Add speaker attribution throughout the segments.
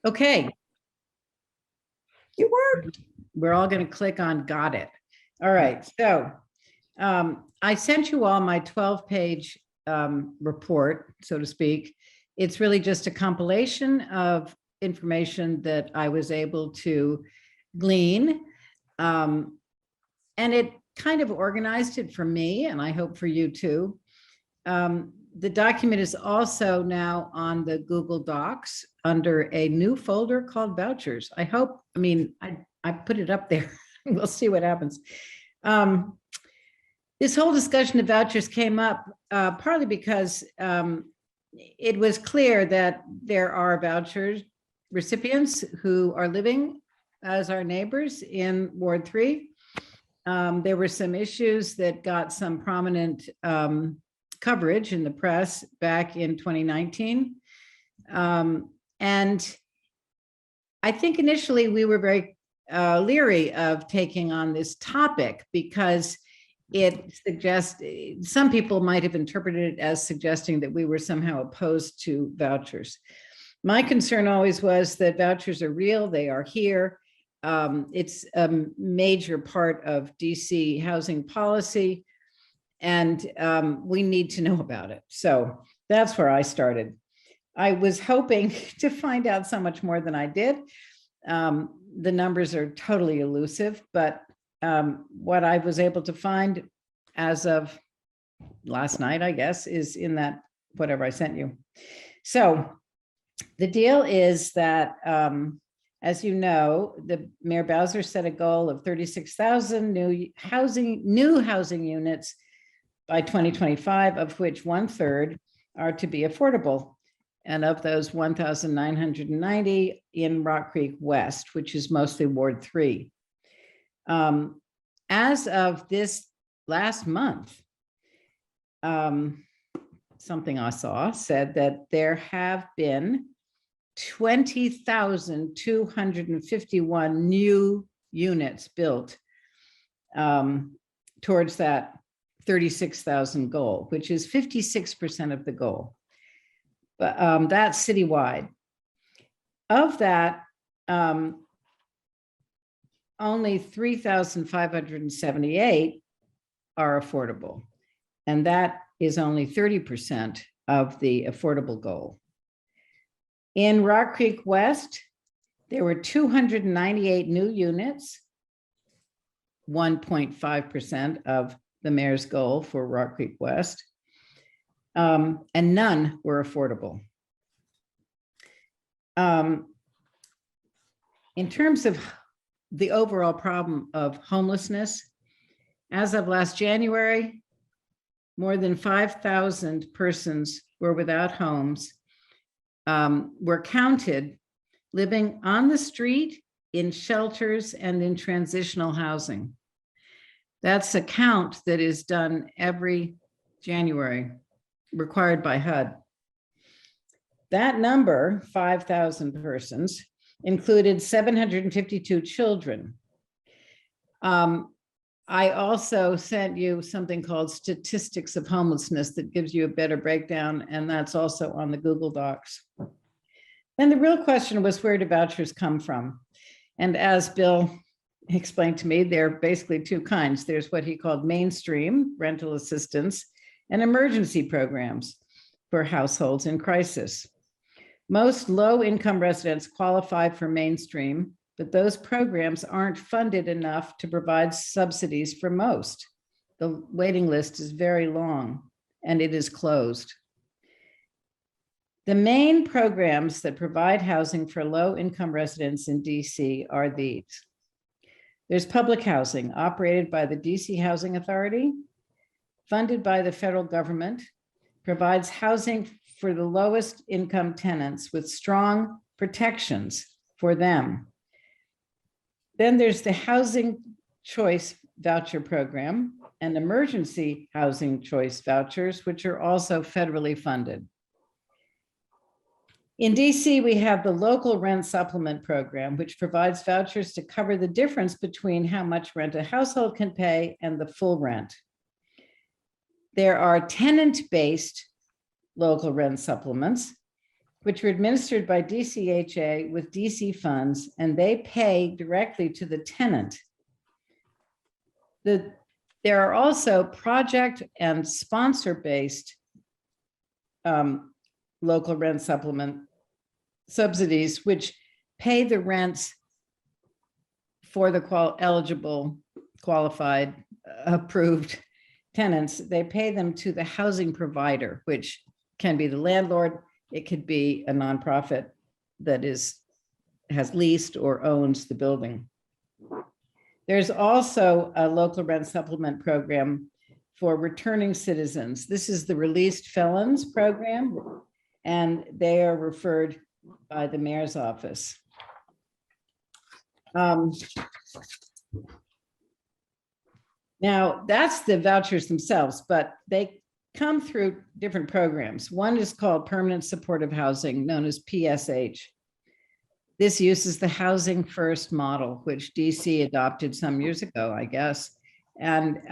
Speaker 1: Okay,
Speaker 2: You were?
Speaker 1: we're all going to click on got it. All right, so I sent you all my 12-page report, so to speak. It's really just a compilation of information that I was able to glean. And it kind of organized it for me, and I hope for you too. The document is also now on the Google Docs under a new folder called Vouchers. I put it up there. We'll see what happens. This whole discussion of vouchers came up partly because it was clear that there are voucher recipients who are living as our neighbors in Ward 3. There were some issues that got some prominent coverage in the press back in 2019. And I think initially we were very leery of taking on this topic because it suggests, some people might have interpreted it as suggesting that we were somehow opposed to vouchers. My concern always was that vouchers are real, they are here. It's a major part of DC housing policy, and we need to know about it. So that's where I started. I was hoping to find out so much more than I did. The numbers are totally elusive, but what I was able to find as of last night, I guess, is in that whatever I sent you. So the deal is that, as you know, the Mayor Bowser set a goal of 36,000 new housing units by 2025, of which 1/3 are to be affordable. And of those, 1,990 in Rock Creek West, which is mostly Ward 3. As of this last month, something I saw said that there have been 20,251 new units built towards that 36,000 goal, which is 56% of the goal. But that's citywide. Of that, only 3,578 are affordable. And that is only 30% of the affordable goal. In Rock Creek West, there were 298 new units, 1.5% of the mayor's goal for Rock Creek West, and none were affordable. In terms of the overall problem of homelessness, as of last January, more than 5,000 persons were without homes, were counted living on the street, in shelters, and in transitional housing. That's a count that is done every January, required by HUD. That number, 5,000 persons, included 752 children. I also sent you something called Statistics of Homelessness that gives you a better breakdown, and that's also on the Google Docs. And the real question was, where do vouchers come from? And as Bill explained to me, there are basically two kinds. There's what he called mainstream rental assistance and emergency programs for households in crisis. Most low-income residents qualify for mainstream, but those programs aren't funded enough to provide subsidies for most. The waiting list is very long, and it is closed. The main programs that provide housing for low-income residents in DC are these. There's public housing operated by the DC Housing Authority, funded by the federal government, provides housing for the lowest income tenants with strong protections for them. Then there's the Housing Choice Voucher Program and Emergency Housing Choice Vouchers, which are also federally funded. In DC, we have the Local Rent Supplement Program, which provides vouchers to cover the difference between how much rent a household can pay and the full rent. There are tenant-based local rent supplements, which are administered by DCHA with DC funds, and they pay directly to the tenant. There are also project and sponsor-based local rent supplement subsidies, which pay the rents for the eligible, qualified, approved tenants. They pay them to the housing provider, which can be the landlord. It could be a nonprofit that has leased or owns the building. There's also a local rent supplement program for returning citizens. This is the released felons program, and they are referred by the mayor's office. Now, that's the vouchers themselves, but they come through different programs. One is called Permanent Supportive Housing, known as PSH. This uses the Housing First model, which DC adopted some years ago, I guess. And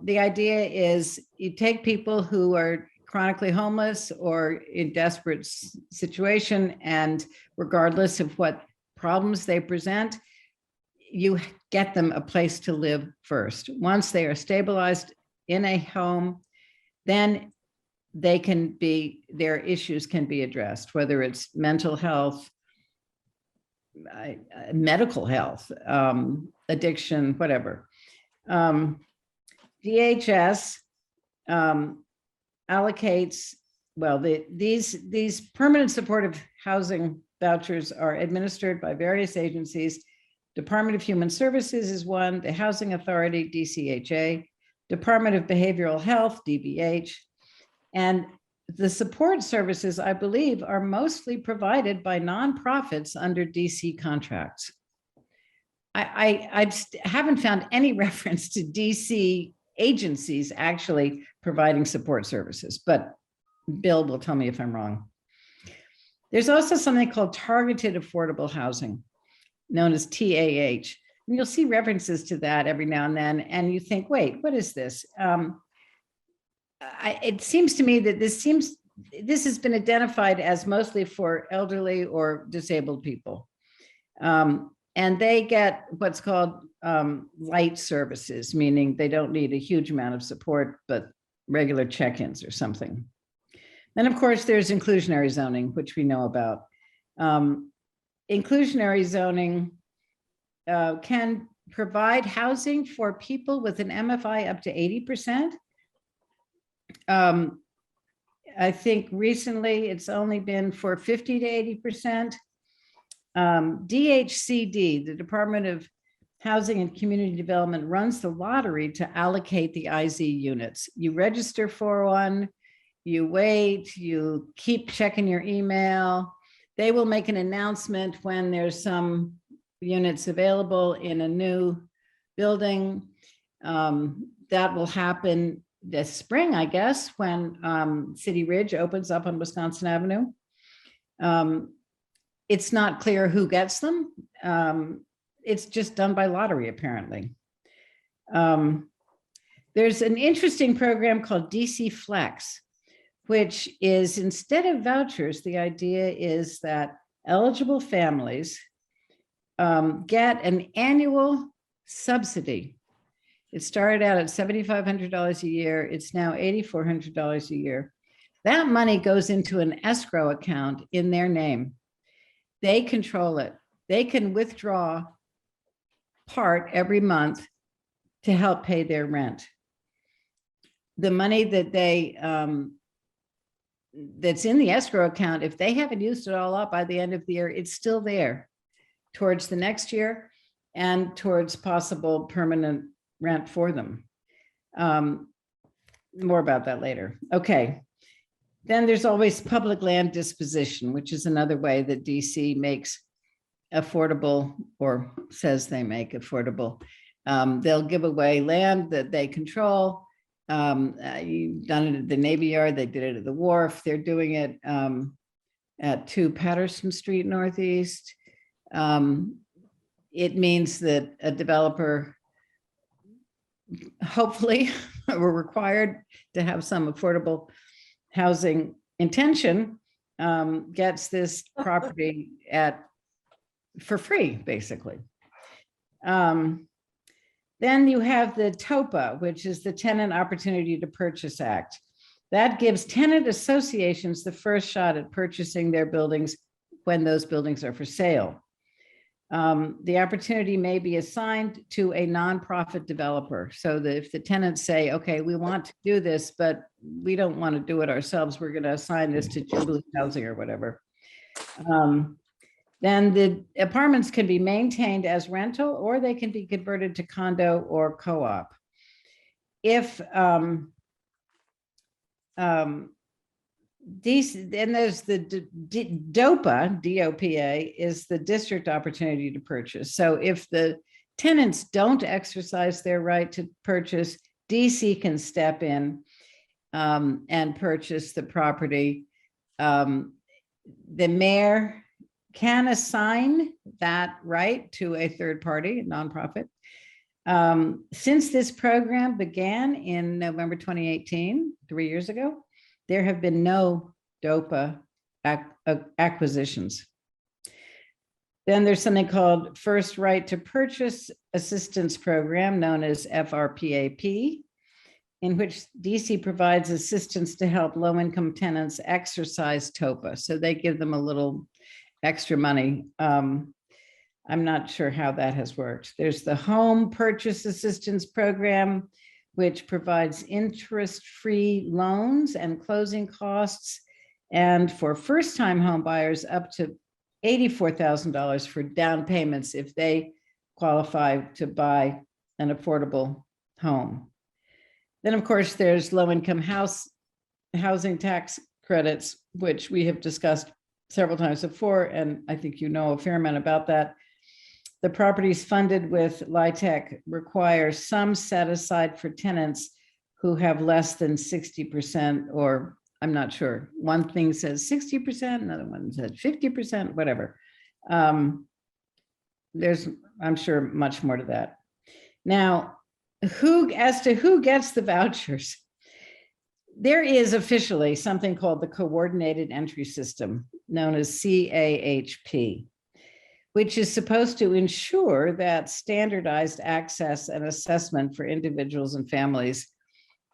Speaker 1: the idea is you take people who are chronically homeless or in desperate situation, and regardless of what problems they present, you get them a place to live first. Once they are stabilized in a home, then their issues can be addressed, whether it's mental health, medical health, addiction, whatever. DHS allocates, well, these permanent supportive housing vouchers are administered by various agencies. Department of Human Services is one, the Housing Authority, DCHA, Department of Behavioral Health, DBH, and the support services, I believe, are mostly provided by nonprofits under DC contracts. I haven't found any reference to DC agencies actually providing support services, but Bill will tell me if I'm wrong. There's also something called targeted affordable housing, known as TAH. And you'll see references to that every now and then, and you think, wait, what is this? It seems to me that this has been identified as mostly for elderly or disabled people. And they get what's called light services, meaning they don't need a huge amount of support, but regular check-ins or something. And of course, there's inclusionary zoning, which we know about. Inclusionary zoning can provide housing for people with an MFI up to 80%. I think recently it's only been for 50 to 80%. DHCD, the Department of Housing and Community Development, runs the lottery to allocate the IZ units. You register for one, you wait, you keep checking your email. They will make an announcement when there's some units available in a new building. That will happen this spring, I guess, when City Ridge opens up on Wisconsin Avenue. It's not clear who gets them. It's just done by lottery, apparently. There's an interesting program called DC Flex, which is, instead of vouchers, the idea is that eligible families get an annual subsidy. It started out at $7,500 a year. It's now $8,400 a year. That money goes into an escrow account in their name. They control it. They can withdraw part every month to help pay their rent. The money that that's in the escrow account, if they haven't used it all up by the end of the year, it's still there towards the next year and towards possible permanent rent for them. More about that later. Okay. Then there's always public land disposition, which is another way that DC makes affordable, or says they make affordable. They'll give away land that they control. You've done it at the Navy Yard. They did it at the wharf. They're doing it at 2 Patterson Street Northeast. It means that a developer, hopefully, we're required to have some affordable housing intention, gets this property for free, basically. Then you have the TOPA, which is the Tenant Opportunity to Purchase Act. That gives tenant associations the first shot at purchasing their buildings when those buildings are for sale. The opportunity may be assigned to a nonprofit developer, so that if the tenants say, okay, we want to do this, but we don't want to do it ourselves, we're going to assign this to Jubilee Housing or whatever. Then the apartments can be maintained as rental, or they can be converted to condo or co-op. If then there's the DOPA, D-O-P-A, is the district opportunity to purchase. So if the tenants don't exercise their right to purchase, DC can step in and purchase the property. The mayor can assign that right to a third party, a nonprofit. Since this program began in November 2018, 3 years ago, there have been no DOPA acquisitions. Then there's something called First Right to Purchase Assistance Program, known as FRPAP, in which DC provides assistance to help low-income tenants exercise TOPA. So they give them a little extra money. I'm not sure how that has worked. There's the Home Purchase Assistance Program, which provides interest-free loans and closing costs, and for first-time home buyers up to $84,000 for down payments if they qualify to buy an affordable home. Then, of course, there's low-income housing tax credits, which we have discussed several times before, and I think you know a fair amount about that. The properties funded with LIHTC require some set aside for tenants who have less than 60%, or I'm not sure. One thing says 60%, another one says 50%, whatever. There's, I'm sure, much more to that. Now, as to who gets the vouchers, there is officially something called the Coordinated Entry System, known as CAHP, which is supposed to ensure that standardized access and assessment for individuals and families,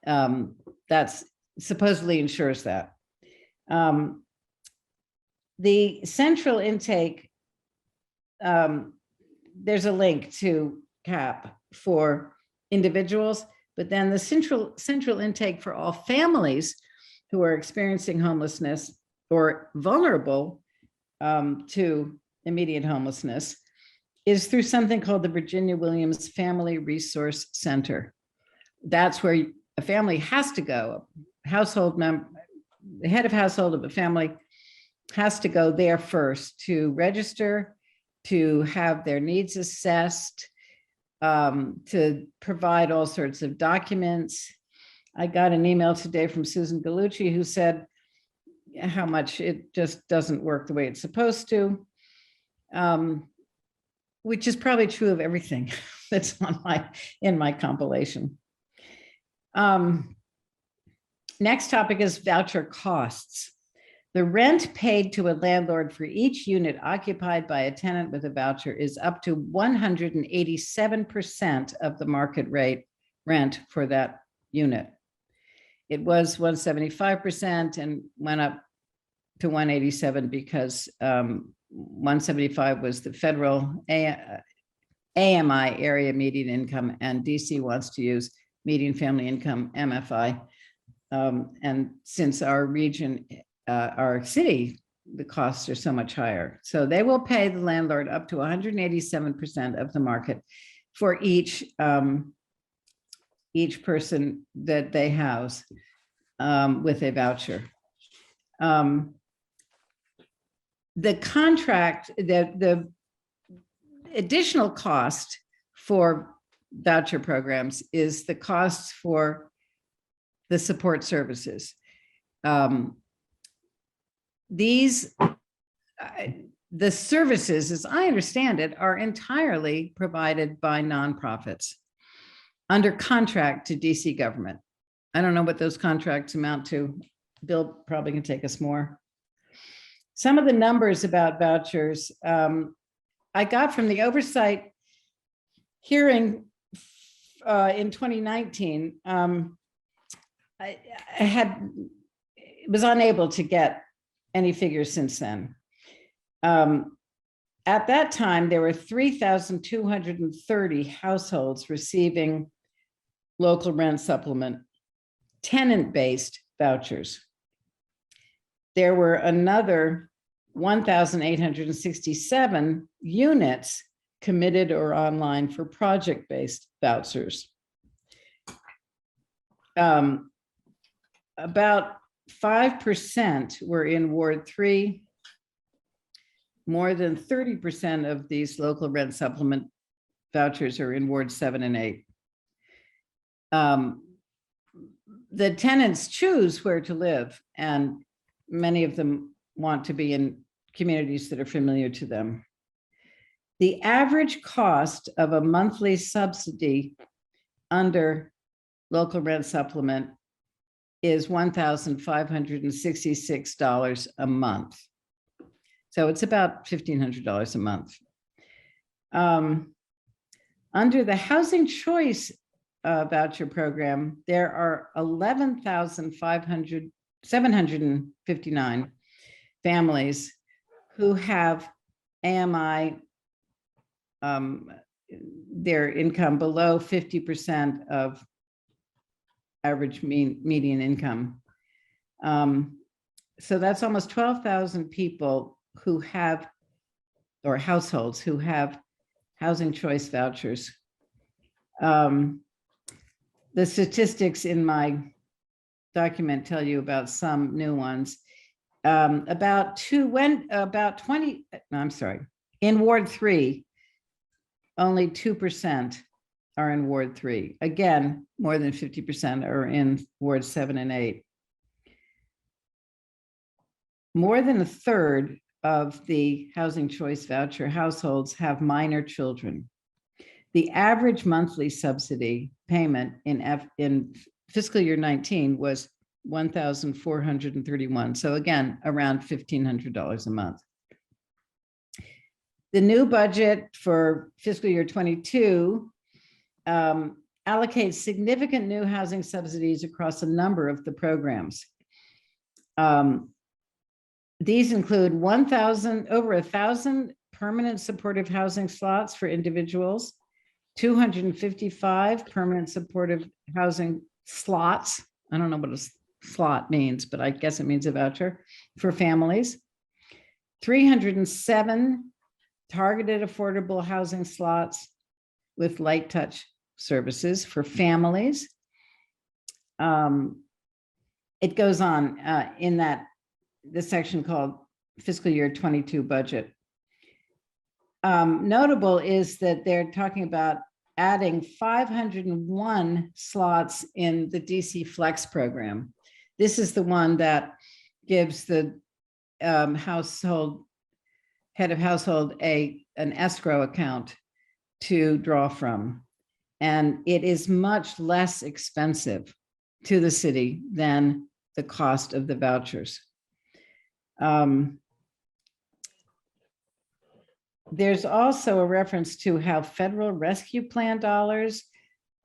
Speaker 1: that's supposedly ensures that. The central intake, there's a link to CAP for individuals, but then the central intake for all families who are experiencing homelessness or vulnerable to immediate homelessness is through something called the Virginia Williams Family Resource Center. That's where a family has to go. Household member, the head of household of a family has to go there first to register, to have their needs assessed, to provide all sorts of documents. I got an email today from Susan Gallucci who said how much it just doesn't work the way it's supposed to. Which is probably true of everything that's in my compilation. Next topic is voucher costs. The rent paid to a landlord for each unit occupied by a tenant with a voucher is up to 187% of the market rate rent for that unit. It was 175% and went up to 187 because 175 was the federal AMI, area median income, and DC wants to use median family income, MFI. And since our region, our city, the costs are so much higher. So they will pay the landlord up to 187% of the market for each person that they house with a voucher. The contract, the additional cost for voucher programs is the costs for the support services. The services, as I understand it, are entirely provided by nonprofits under contract to DC government. I don't know what those contracts amount to. Bill probably can take us more. Some of the numbers about vouchers I got from the oversight hearing in 2019. I was unable to get any figures since then. At that time, there were 3,230 households receiving local rent supplement, tenant-based vouchers. There were another 1,867 units committed or online for project-based vouchers. About 5% were in Ward 3. More than 30% of these local rent supplement vouchers are in Ward 7 and 8. The tenants choose where to live, and many of them want to be in communities that are familiar to them. The average cost of a monthly subsidy under local rent supplement is $1,566 a month. So it's about $1,500 a month. Under the Housing Choice voucher program, there are 759 families who have AMI, their income below 50% of average median income. So that's almost 12,000 people who have, or households who have housing choice vouchers. The statistics in my document tell you about some new ones. In Ward 3, only 2% are in Ward 3. Again, more than 50% are in Ward 7 and 8. More than a third of the housing choice voucher households have minor children. The average monthly subsidy payment in fiscal year 19 was $1,431. So again, around $1,500 a month. The new budget for fiscal year 22 allocates significant new housing subsidies across a number of the programs. These include over 1,000 permanent supportive housing slots for individuals, 255 permanent supportive housing slots. I don't know what a slot means, but I guess it means a voucher for families. 307 targeted affordable housing slots with light touch services for families. It goes on in this section called fiscal year 22 budget. Notable is that they're talking about adding 501 slots in the DC Flex program. This is the one that gives the head of household an escrow account to draw from. And it is much less expensive to the city than the cost of the vouchers. There's also a reference to how federal rescue plan dollars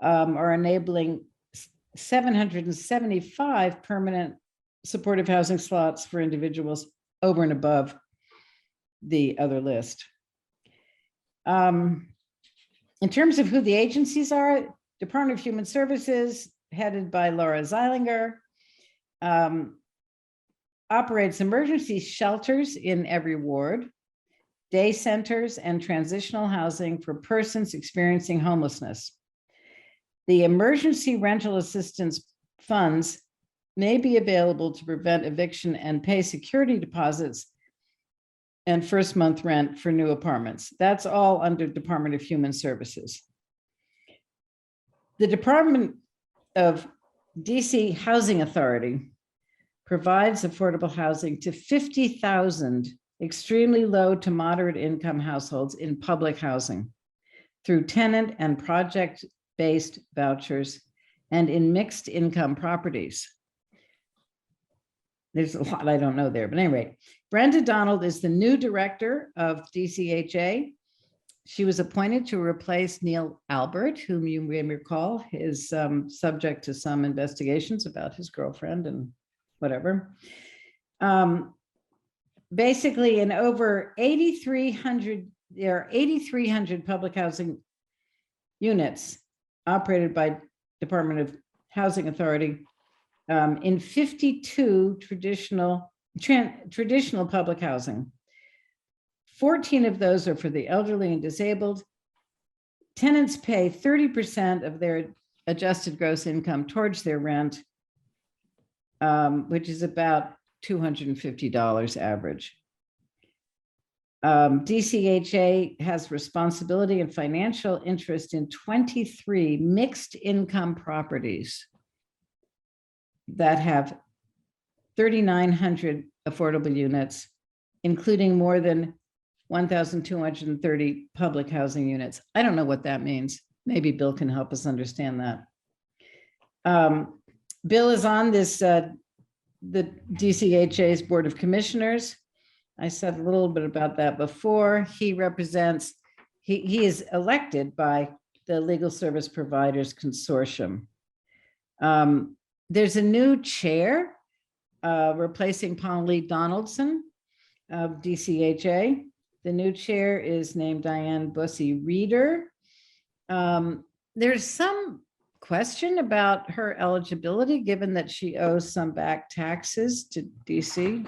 Speaker 1: are enabling 775 permanent supportive housing slots for individuals over and above the other list. In terms of who the agencies are, Department of Human Services, headed by Laura Zeilinger, operates emergency shelters in every ward, day centers, and transitional housing for persons experiencing homelessness. The emergency rental assistance funds may be available to prevent eviction and pay security deposits and first month rent for new apartments. That's all under Department of Human Services. The Department of DC Housing Authority provides affordable housing to 50,000 extremely low to moderate income households in public housing through tenant and project-based vouchers and in mixed income properties. There's a lot I don't know there, but anyway, Brenda Donald is the new director of DCHA. She was appointed to replace Neil Albert, whom you may recall is subject to some investigations about his girlfriend and whatever. Basically, in over 8,300, there are 8,300 public housing units operated by Department of Housing Authority in 52 traditional public housing. 14 of those are for the elderly and disabled. Tenants pay 30% of their adjusted gross income towards their rent, which is about $250 average. DCHA has responsibility and financial interest in 23 mixed income properties that have 3,900 affordable units, including more than 1,230 public housing units. I don't know what that means. Maybe Bill can help us understand that. Bill is on this, the DCHA's Board of Commissioners. I said a little bit about that before. He represents, he is elected by the Legal Service Providers Consortium. There's a new chair replacing Polly Donaldson of DCHA. The new chair is named Diane Bussey Reeder. There's some question about her eligibility, given that she owes some back taxes to DC.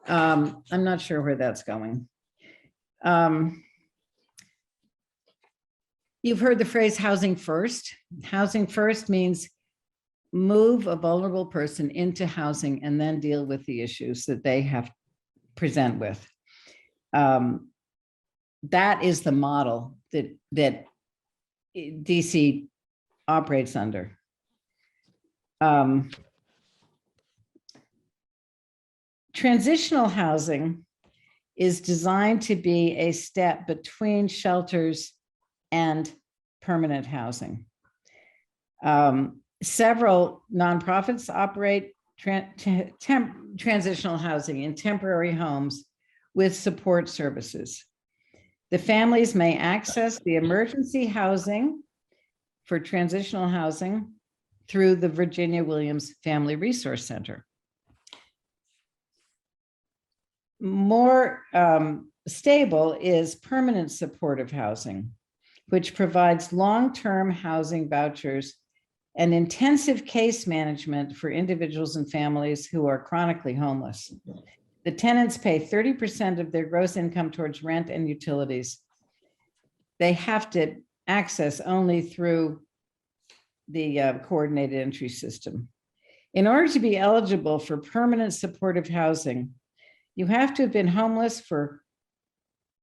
Speaker 1: I'm not sure where that's going. You've heard the phrase housing first. Housing first means move a vulnerable person into housing and then deal with the issues that they have present with. That is the model that DC operates under. Transitional housing is designed to be a step between shelters and permanent housing. Several nonprofits operate transitional housing in temporary homes with support services. The families may access the emergency housing for transitional housing through the Virginia Williams Family Resource Center. More stable is permanent supportive housing, which provides long-term housing vouchers and intensive case management for individuals and families who are chronically homeless. The tenants pay 30% of their gross income towards rent and utilities. They have to access only through the coordinated entry system. In order to be eligible for permanent supportive housing, you have to have been homeless for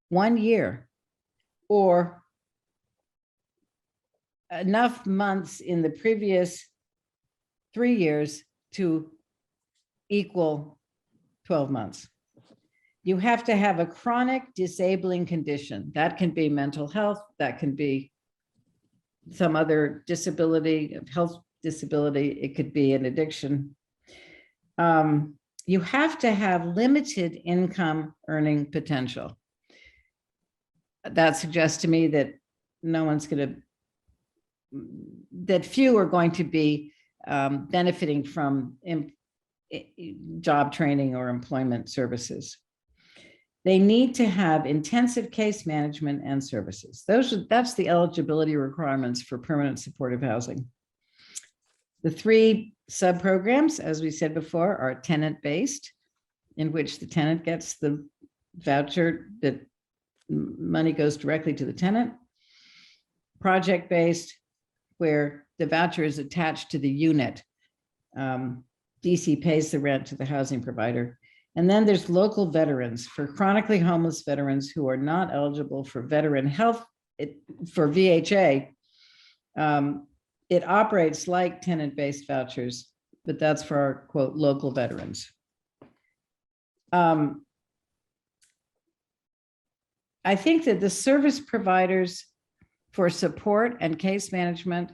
Speaker 1: 1 year or enough months in the previous 3 years to equal 12 months. You have to have a chronic disabling condition. That can be mental health, that can be some other disability, health disability, it could be an addiction. You have to have limited income earning potential. That suggests to me that that few are going to be benefiting from job training or employment services. They need to have intensive case management and services. That's the eligibility requirements for permanent supportive housing. The 3 sub-programs, as we said before, are tenant-based, in which the tenant gets the voucher, that money goes directly to the tenant. Project-based, where the voucher is attached to the unit. DC pays the rent to the housing provider. And then there's local veterans for chronically homeless veterans who are not eligible for veteran health, for VHA. It operates like tenant-based vouchers, but that's for our, quote, local veterans. I think that the service providers for support and case management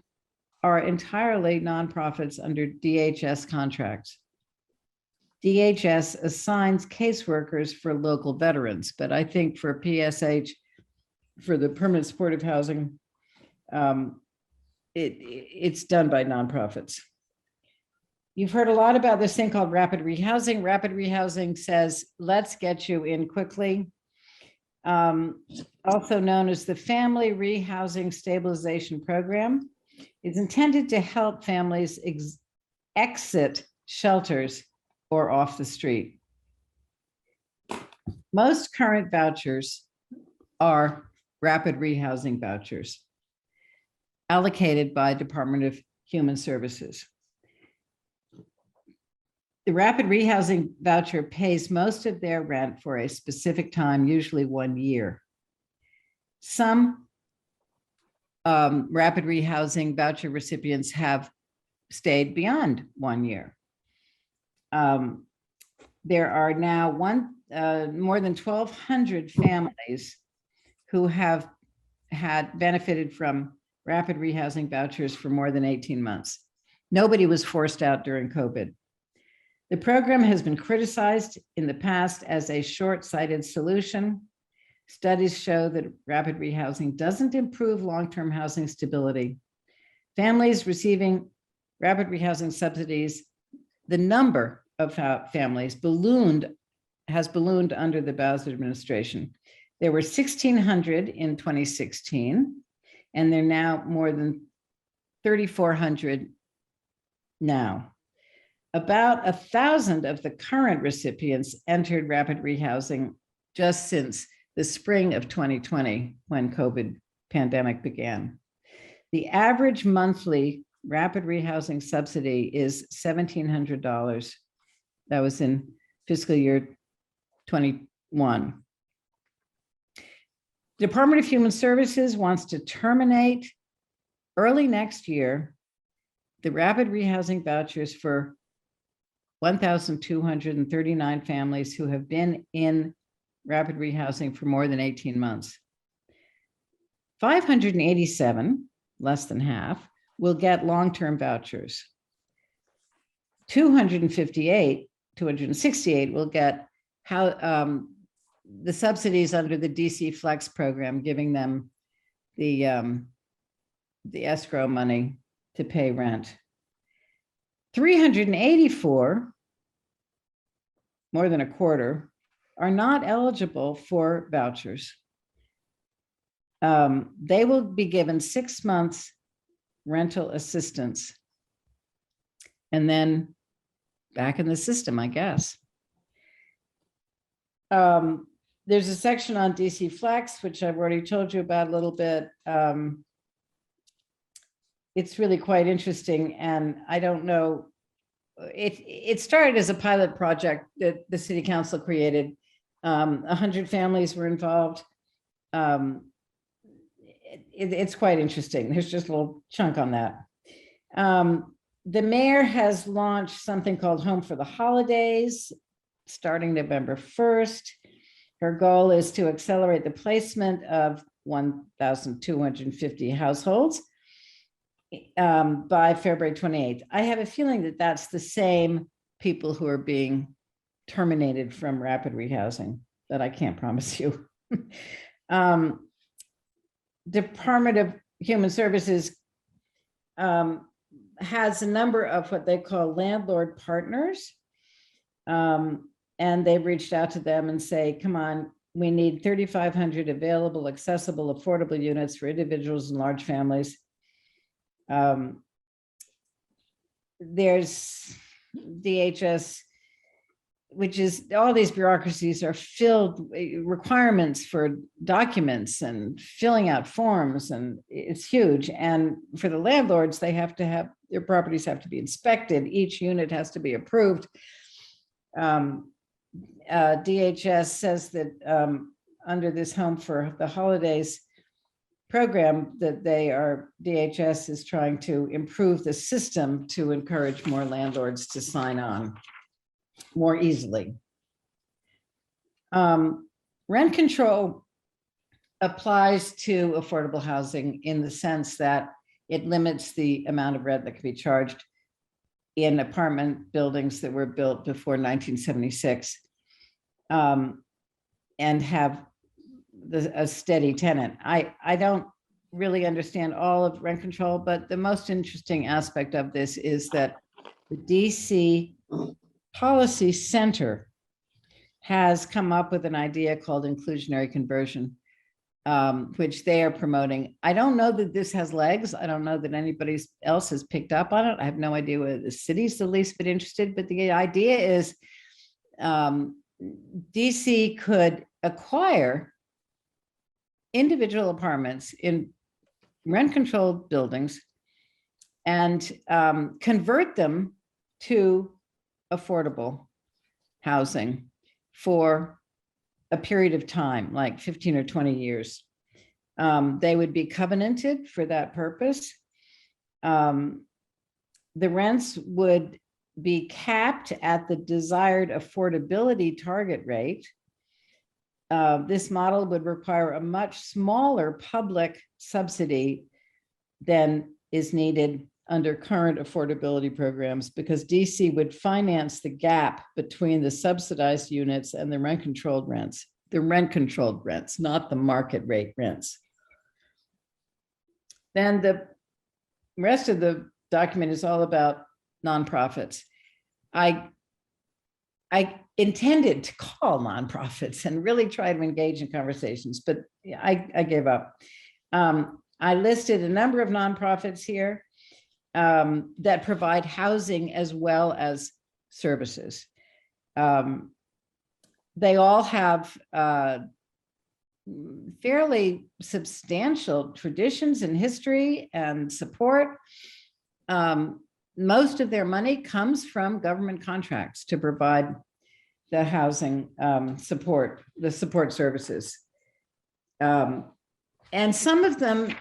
Speaker 1: are entirely nonprofits under DHS contracts. DHS assigns caseworkers for local veterans, but I think for PSH, for the permanent supportive housing, it's done by nonprofits. You've heard a lot about this thing called rapid rehousing. Rapid rehousing says, let's get you in quickly. Also known as the Family Rehousing Stabilization Program, is intended to help families exit shelters or off the street. Most current vouchers are rapid rehousing vouchers allocated by Department of Human Services. The rapid rehousing voucher pays most of their rent for a specific time, usually 1 year. Some rapid rehousing voucher recipients have stayed beyond 1 year. There are now more than 1,200 families who have had benefited from rapid rehousing vouchers for more than 18 months. Nobody was forced out during COVID. The program has been criticized in the past as a short-sighted solution. Studies show that rapid rehousing doesn't improve long-term housing stability. Families receiving rapid rehousing subsidies, the number of families has ballooned under the Bowser administration. There were 1,600 in 2016, and they're now more than 3,400 now. About 1,000 of the current recipients entered rapid rehousing just since the spring of 2020, when COVID pandemic began. The average monthly rapid rehousing subsidy is $1,700. That was in fiscal year 21. Department of Human Services wants to terminate early next year the rapid rehousing vouchers for 1,239 families who have been in rapid rehousing for more than 18 months. 587, less than half, will get long-term vouchers. 268 will get the subsidies under the DC Flex program, giving them the escrow money to pay rent. 384, more than a quarter, are not eligible for vouchers. They will be given 6 months rental assistance and then back in the system, I guess. There's a section on DC Flex, which I've already told you about a little bit. It's really quite interesting, and I don't know, it started as a pilot project that the city council created. 100 families were involved. It's quite interesting. There's just a little chunk on that. The mayor has launched something called Home for the Holidays, starting November 1st. Her goal is to accelerate the placement of 1,250 households by February 28th. I have a feeling that that's the same people who are being terminated from rapid rehousing, but I can't promise you. Department of Human Services has a number of what they call landlord partners. And they've reached out to them and say, come on, we need 3,500 available, accessible, affordable units for individuals and large families. There's DHS, which is, all these bureaucracies are filled requirements for documents and filling out forms, and it's huge. And for the landlords, they have to have, their properties have to be inspected. Each unit has to be approved. DHS says that under this Home for the Holidays program, that DHS is trying to improve the system to encourage more landlords to sign on more easily. Rent control applies to affordable housing in the sense that it limits the amount of rent that can be charged in apartment buildings that were built before 1976 and have a steady tenant. I don't really understand all of rent control, but the most interesting aspect of this is that the DC Policy Center has come up with an idea called inclusionary conversion, which they are promoting. I don't know that this has legs. I don't know that anybody else has picked up on it. I have no idea whether the city's the least bit interested, but the idea is DC could acquire individual apartments in rent-controlled buildings and convert them to affordable housing for a period of time, like 15 or 20 years. They would be covenanted for that purpose. The rents would be capped at the desired affordability target rate. This model would require a much smaller public subsidy than is needed under current affordability programs, because DC would finance the gap between the subsidized units and the rent-controlled rents, not the market rate rents. Then the rest of the document is all about nonprofits. I intended to call nonprofits and really try to engage in conversations, but I gave up. I listed a number of nonprofits here that provide housing as well as services. They all have fairly substantial traditions and history and support. Most of their money comes from government contracts to provide the housing support, the support services. And some of them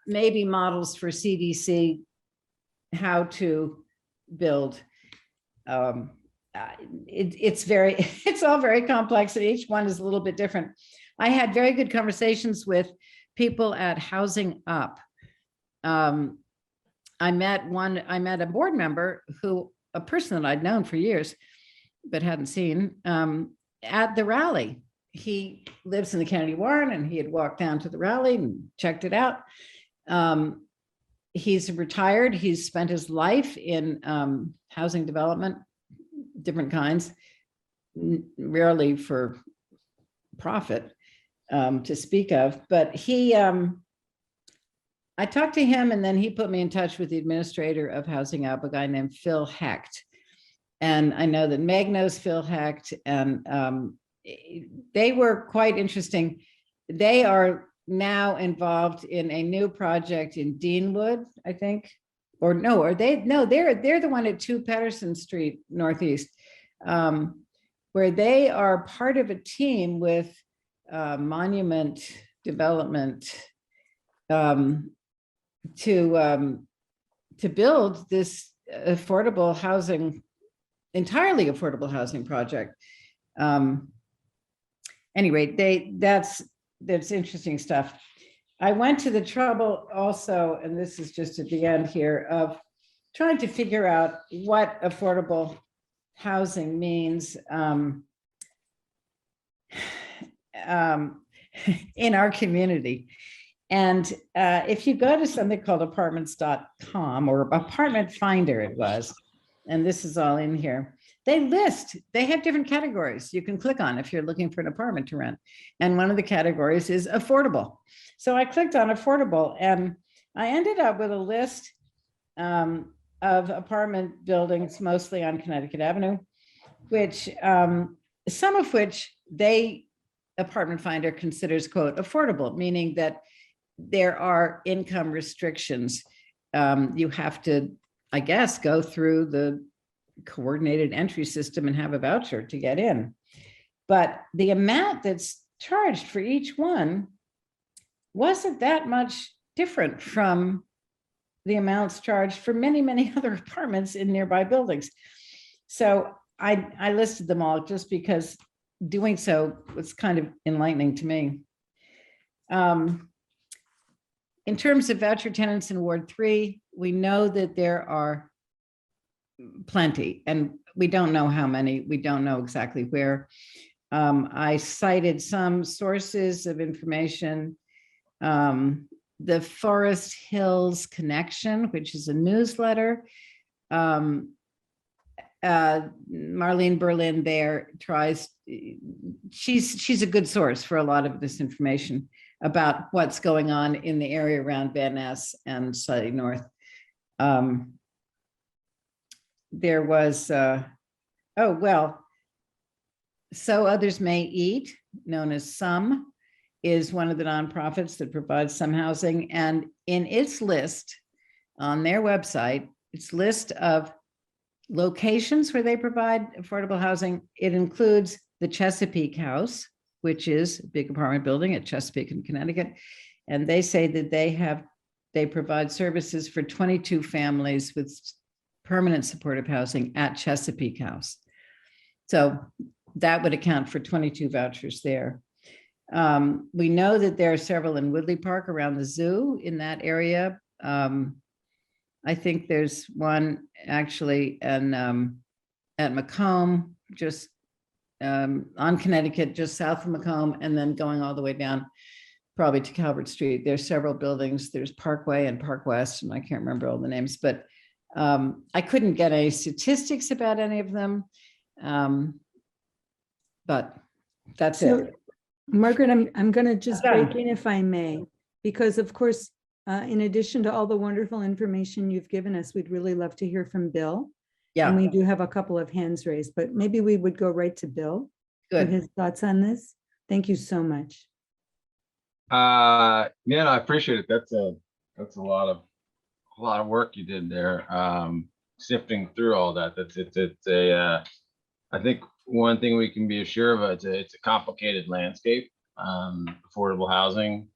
Speaker 1: may be models for CDC, how to build. It's all very complex, and each one is a little bit different. I had very good conversations with people at Housing Up. I met a board member a person that I'd known for years, but hadn't seen at the rally. He lives in the Kennedy Warren, and he had walked down to the rally and checked it out. He's retired. He's spent his life in housing development, different kinds, rarely for profit to speak of. But I talked to him, and then he put me in touch with the administrator of Housing Up, a guy named Phil Hecht. And I know that Meg knows Phil Hecht, and they were quite interesting. They are now involved in a new project in Deanwood, I think, or no, are they? No, they're the one at 2 Patterson Street Northeast, where they are part of a team with Monument Development to build this affordable housing, entirely affordable housing project. Anyway, that's interesting stuff. I went to the trouble also, and this is just at the end here, of trying to figure out what affordable housing means in our community. And if you go to something called apartments.com, or Apartment Finder it was, and this is all in here, they have different categories you can click on if you're looking for an apartment to rent. And one of the categories is affordable. So I clicked on affordable, and I ended up with a list of apartment buildings, mostly on Connecticut Avenue, which some of which Apartment Finder considers, quote, affordable, meaning that there are income restrictions. You have to, I guess, go through the coordinated entry system and have a voucher to get in. But the amount that's charged for each one wasn't that much different from the amounts charged for many, many other apartments in nearby buildings. So I listed them all just because doing so was kind of enlightening to me. In terms of voucher tenants in Ward 3, we know that there are plenty, and we don't know how many, we don't know exactly where. I cited some sources of information. The Forest Hills Connection, which is a newsletter. Marlene Berlin there tries, she's a good source for a lot of this information about what's going on in the area around Van Ness and slightly north. There was, oh, well, So Others May Eat, known as SOME, is one of the nonprofits that provides some housing. And in its list on their website, its list of locations where they provide affordable housing, it includes the Chesapeake House, which is a big apartment building at Chesapeake in Connecticut. And they say that they provide services for 22 families with permanent supportive housing at Chesapeake House. So that would account for 22 vouchers there. We know that there are several in Woodley Park around the zoo in that area. I think there's one actually at Macomb, just on Connecticut, just south of Macomb, and then going all the way down probably to Calvert Street. There's several buildings. There's Parkway and Park West, and I can't remember all the names, but I couldn't get any statistics about any of them. But that's it.
Speaker 2: Margaret, I'm going to just break in if I may, because of course, in addition to all the wonderful information you've given us, we'd really love to hear from Bill.
Speaker 1: Yeah.
Speaker 2: And we do have a couple of hands raised, but maybe we would go right to Bill.
Speaker 1: Good.
Speaker 2: For his thoughts on this. Thank you so much.
Speaker 3: Yeah, no, I appreciate it. That's a lot of work you did there. Sifting through all that. I think one thing we can be assured of, it's a complicated landscape, affordable housing,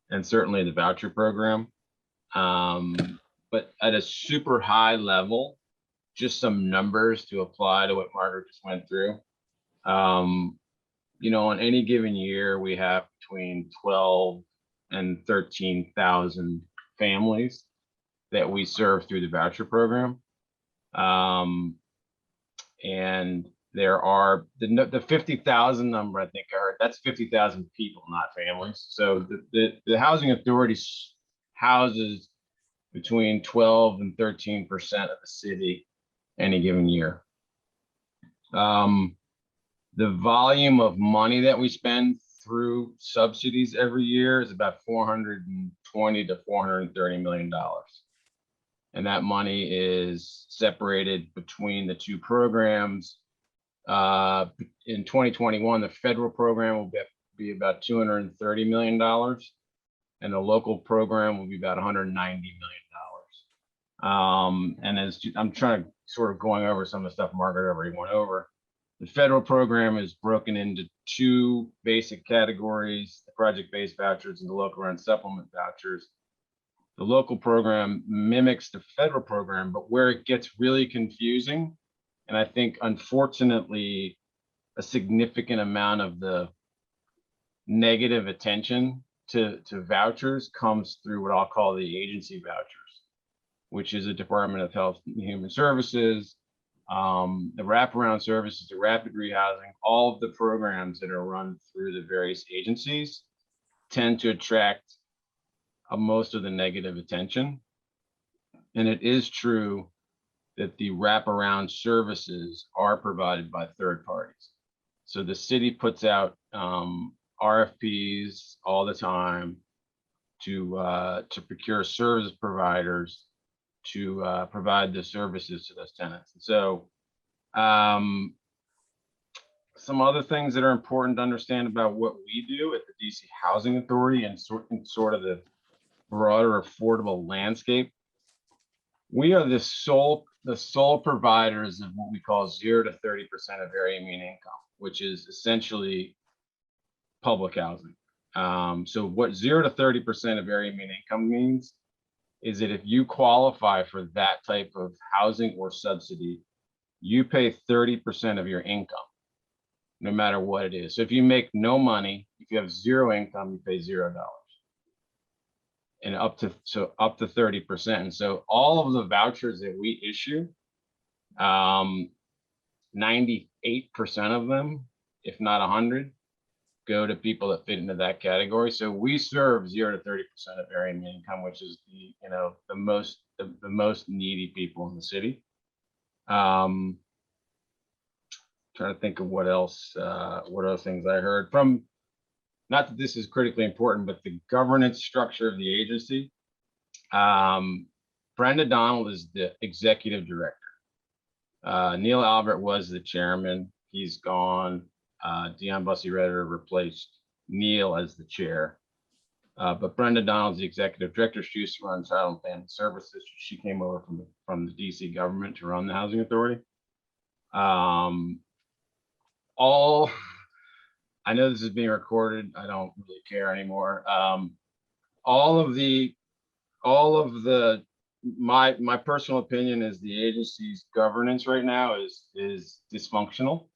Speaker 3: and certainly the voucher program. But at a super high level, just some numbers to apply to what Margaret just went through. On any given year, we have between 12 and 13,000 families that we serve through the voucher program. And there are the 50,000 number, I think I heard, that's 50,000 people, not families. So the housing authority houses between 12 and 13% of the city any given year. The volume of money that we spend through subsidies every year is about $420 to $430 million. And that money is separated between the two programs. In 2021, the federal program will be about $230 million, and the local program will be about $190 million. And as I'm trying to sort of going over some of the stuff Margaret already went over, the federal program is broken into two basic categories: the project-based vouchers and the local rent supplement vouchers. The local program mimics the federal program, but where it gets really confusing, and I think unfortunately a significant amount of the negative attention to vouchers comes through what I'll call the agency vouchers, which is a Department of Health and Human Services, the wraparound services, the rapid rehousing, all of the programs that are run through the various agencies tend to attract most of the negative attention. And it is true that the wraparound services are provided by third parties. So the city puts out RFPs all the time to procure service providers to provide the services to those tenants. And so some other things that are important to understand about what we do at the DC Housing Authority and sort of the broader affordable landscape. We are the sole providers of what we call 0 to 30% of area median income, which is essentially public housing. So what 0 to 30% of area median income means is that if you qualify for that type of housing or subsidy, you pay 30% of your income, no matter what it is. So if you make no money, if you have zero income, you pay $0. And up to 30%. And so all of the vouchers that we issue 98% of them, if not 100, go to people that fit into that category. So we serve 0 to 30% of area median income, which is the most needy people in the city. Trying to think of what else, what other things I heard from, not that this is critically important, but the governance structure of the agency. Brenda Donald is the executive director. Neil Albert was the chairman. He's gone. Dion Bussey-Redder replaced Neil as the chair. But Brenda Donald's the executive director. She used to run Child and Family Services. She came over from the DC government to run the Housing Authority. I know this is being recorded. I don't really care anymore. My personal opinion is the agency's governance right now is dysfunctional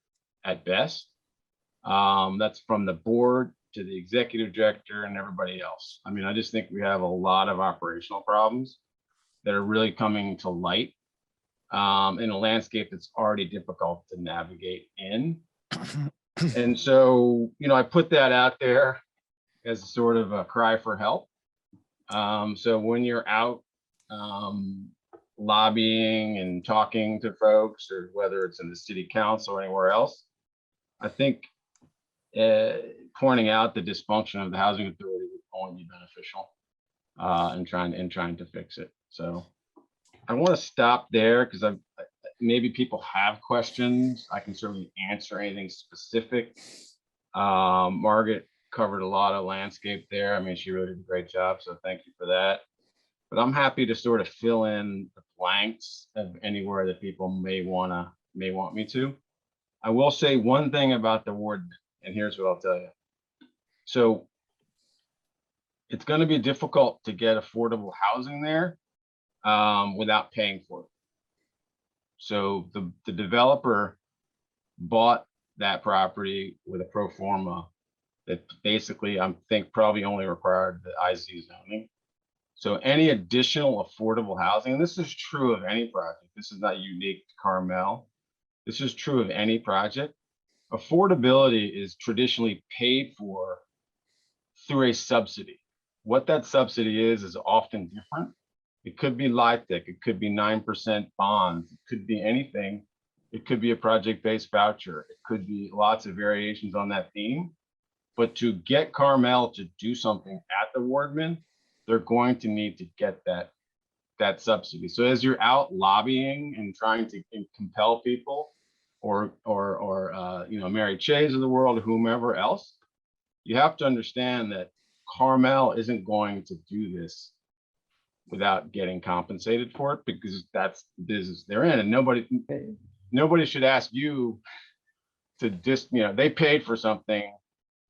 Speaker 3: at best. That's from the board to the executive director and everybody else. I mean, I just think we have a lot of operational problems that are really coming to light in a landscape that's already difficult to navigate in. And so, I put that out there as a sort of a cry for help. So when you're out lobbying and talking to folks, or whether it's in the city council or anywhere else, I think pointing out the dysfunction of the housing authority would only be beneficial in trying to fix it. So I want to stop there because maybe people have questions. I can certainly answer anything specific. Margaret covered a lot of landscape there. I mean, she really did a great job, so thank you for that. But I'm happy to sort of fill in the blanks of anywhere that people may want me to. I will say one thing about the ward, and here's what I'll tell you. So it's going to be difficult to get affordable housing there without paying for it. So the developer bought that property with a pro forma that basically I think probably only required the IZ zoning. So any additional affordable housing, and this is true of any project, this is not unique to Carmel, this is true of any project, affordability is traditionally paid for through a subsidy. What that subsidy is often different. It could be LIHTC, it could be 9% bonds, it could be anything. It could be a project-based voucher. It could be lots of variations on that theme. But to get Carmel to do something at the Wardman, they're going to need to get that subsidy. So as you're out lobbying and trying to compel people, or Mary Chay's of the world, or whomever else, you have to understand that Carmel isn't going to do this without getting compensated for it, because that's the business they're in, and nobody should ask you to just, they paid for something,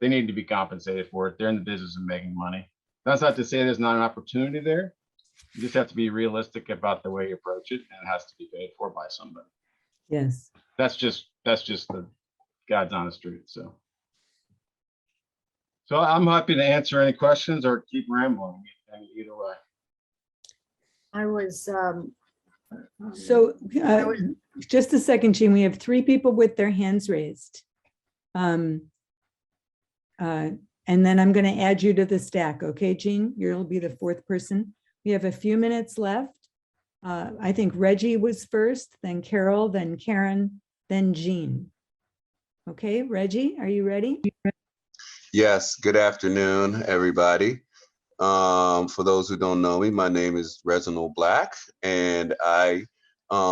Speaker 3: they need to be compensated for it. They're in the business of making money. That's not to say there's not an opportunity there. You just have to be realistic about the way you approach it, and it has to be paid for by somebody.
Speaker 2: Yes.
Speaker 3: That's just the God's honest truth. So I'm happy to answer any questions or keep rambling, either way.
Speaker 4: I was,
Speaker 2: So just a second, Jean, we have 3 people with their hands raised. And then I'm going to add you to the stack. Okay, Jean, you'll be the 4th person. We have a few minutes left. I think Reggie was first, then Carol, then Karen, then Jean. Okay, Reggie, are you ready?
Speaker 5: Yes, good afternoon, everybody. For those who don't know me, my name is Reginald Black, and I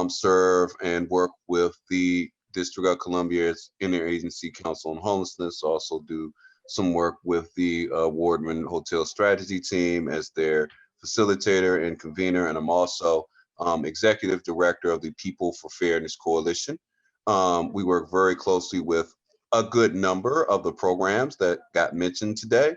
Speaker 5: serve and work with the District of Columbia's Interagency Council on Homelessness. Also do some work with the Wardman Hotel Strategy Team as their facilitator and convener, and I'm also executive director of the People for Fairness Coalition. We work very closely with a good number of the programs that got mentioned today.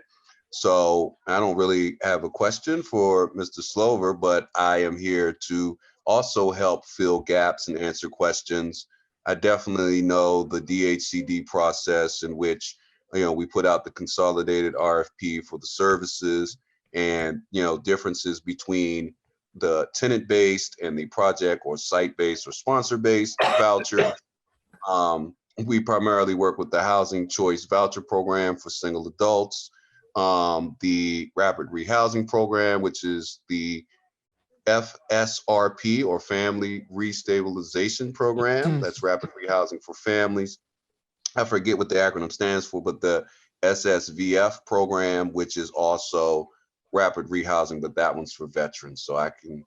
Speaker 5: So I don't really have a question for Mr. Slover, but I am here to also help fill gaps and answer questions. I definitely know the DHCD process in which, we put out the consolidated RFP for the services, and, differences between the tenant-based and the project or site-based or sponsor-based voucher. We primarily work with the Housing Choice Voucher Program for single adults, the Rapid Rehousing Program, which is the FSRP or Family Restabilization Program. That's Rapid Rehousing for Families. I forget what the acronym stands for, but the SSVF program, which is also rapid rehousing, but that one's for veterans. So I can,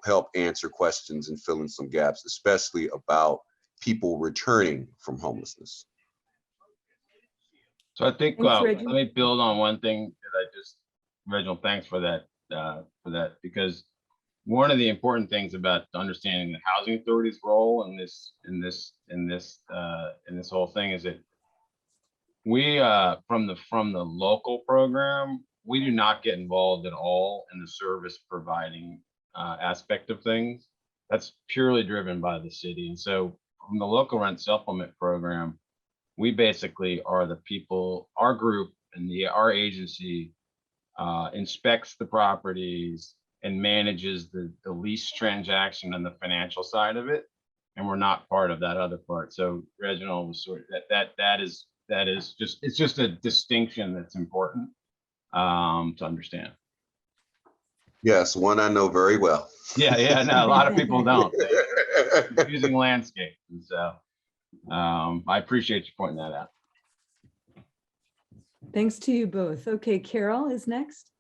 Speaker 5: help answer questions and fill in some gaps, especially about people returning from homelessness.
Speaker 3: So I think,
Speaker 2: Thanks,
Speaker 3: let
Speaker 2: Reggie.
Speaker 3: me build on one thing that Reginald, thanks for that, because one of the important things about understanding the housing authority's role in this whole thing is that we, from the local program, we do not get involved at all in the service providing aspect of things. That's purely driven by the city. And so from the local rent supplement program, we basically are the people, our group and our agency inspects the properties and manages the lease transaction and the financial side of it. And we're not part of that other part. So Reginald was sort of that is just, it's just a distinction that's important to understand.
Speaker 5: Yes, one I know very well.
Speaker 3: Yeah, no, a lot of people don't. Using landscape. And so I appreciate you pointing that out.
Speaker 2: Thanks to you both. Okay, Carol is next.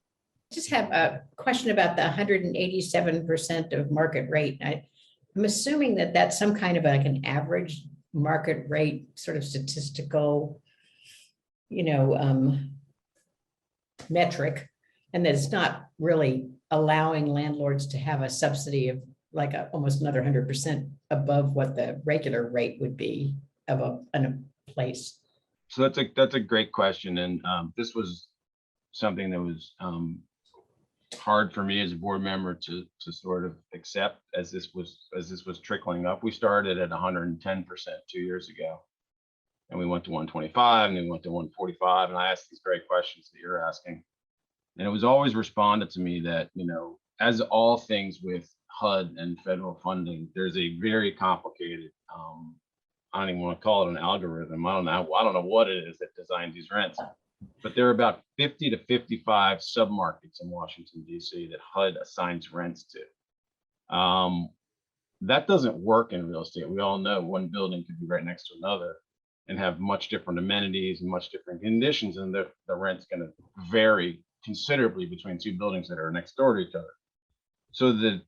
Speaker 4: Just have a question about the 187% of market rate. I'm assuming that that's some kind of like an average market rate, sort of statistical, metric, and that it's not really allowing landlords to have a subsidy of like almost another 100% above what the regular rate would be of a place.
Speaker 3: So that's a great question. And this was something that was hard for me as a board member to sort of accept as this was trickling up. We started at 110% 2 years ago, and we went to 125, and then we went to 145. And I asked these great questions that you're asking, and it was always responded to me that, as all things with HUD and federal funding, there's a very complicated, I don't even want to call it an algorithm. I don't know what it is that designs these rents, but there are about 50 to 55 submarkets in Washington, D.C. that HUD assigns rents to. That doesn't work in real estate. We all know one building could be right next to another and have much different amenities and much different conditions, and the rent's going to vary considerably between two buildings that are next door to each other. So the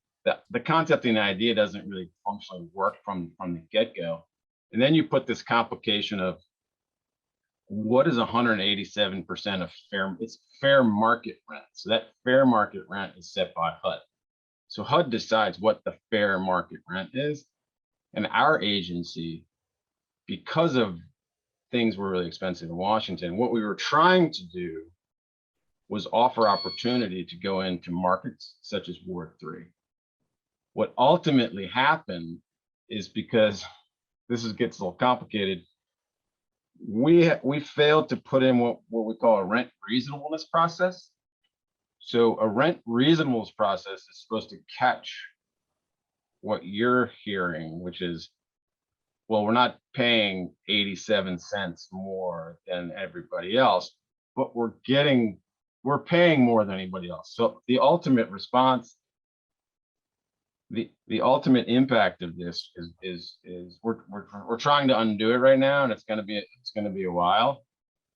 Speaker 3: concept and the idea doesn't really functionally work from the get-go. And then you put this complication of what is 187% of fair market rent. So that fair market rent is set by HUD. So HUD decides what the fair market rent is. And our agency, because of things were really expensive in Washington, what we were trying to do was offer opportunity to go into markets such as Ward 3. What ultimately happened is, because this gets a little complicated, we failed to put in what we call a rent reasonableness process. So a rent reasonableness process is supposed to catch what you're hearing, which is, well, we're not paying 87 cents more than everybody else, but we're paying more than anybody else. So the ultimate response, the ultimate impact of this is we're trying to undo it right now, and it's going to be a while,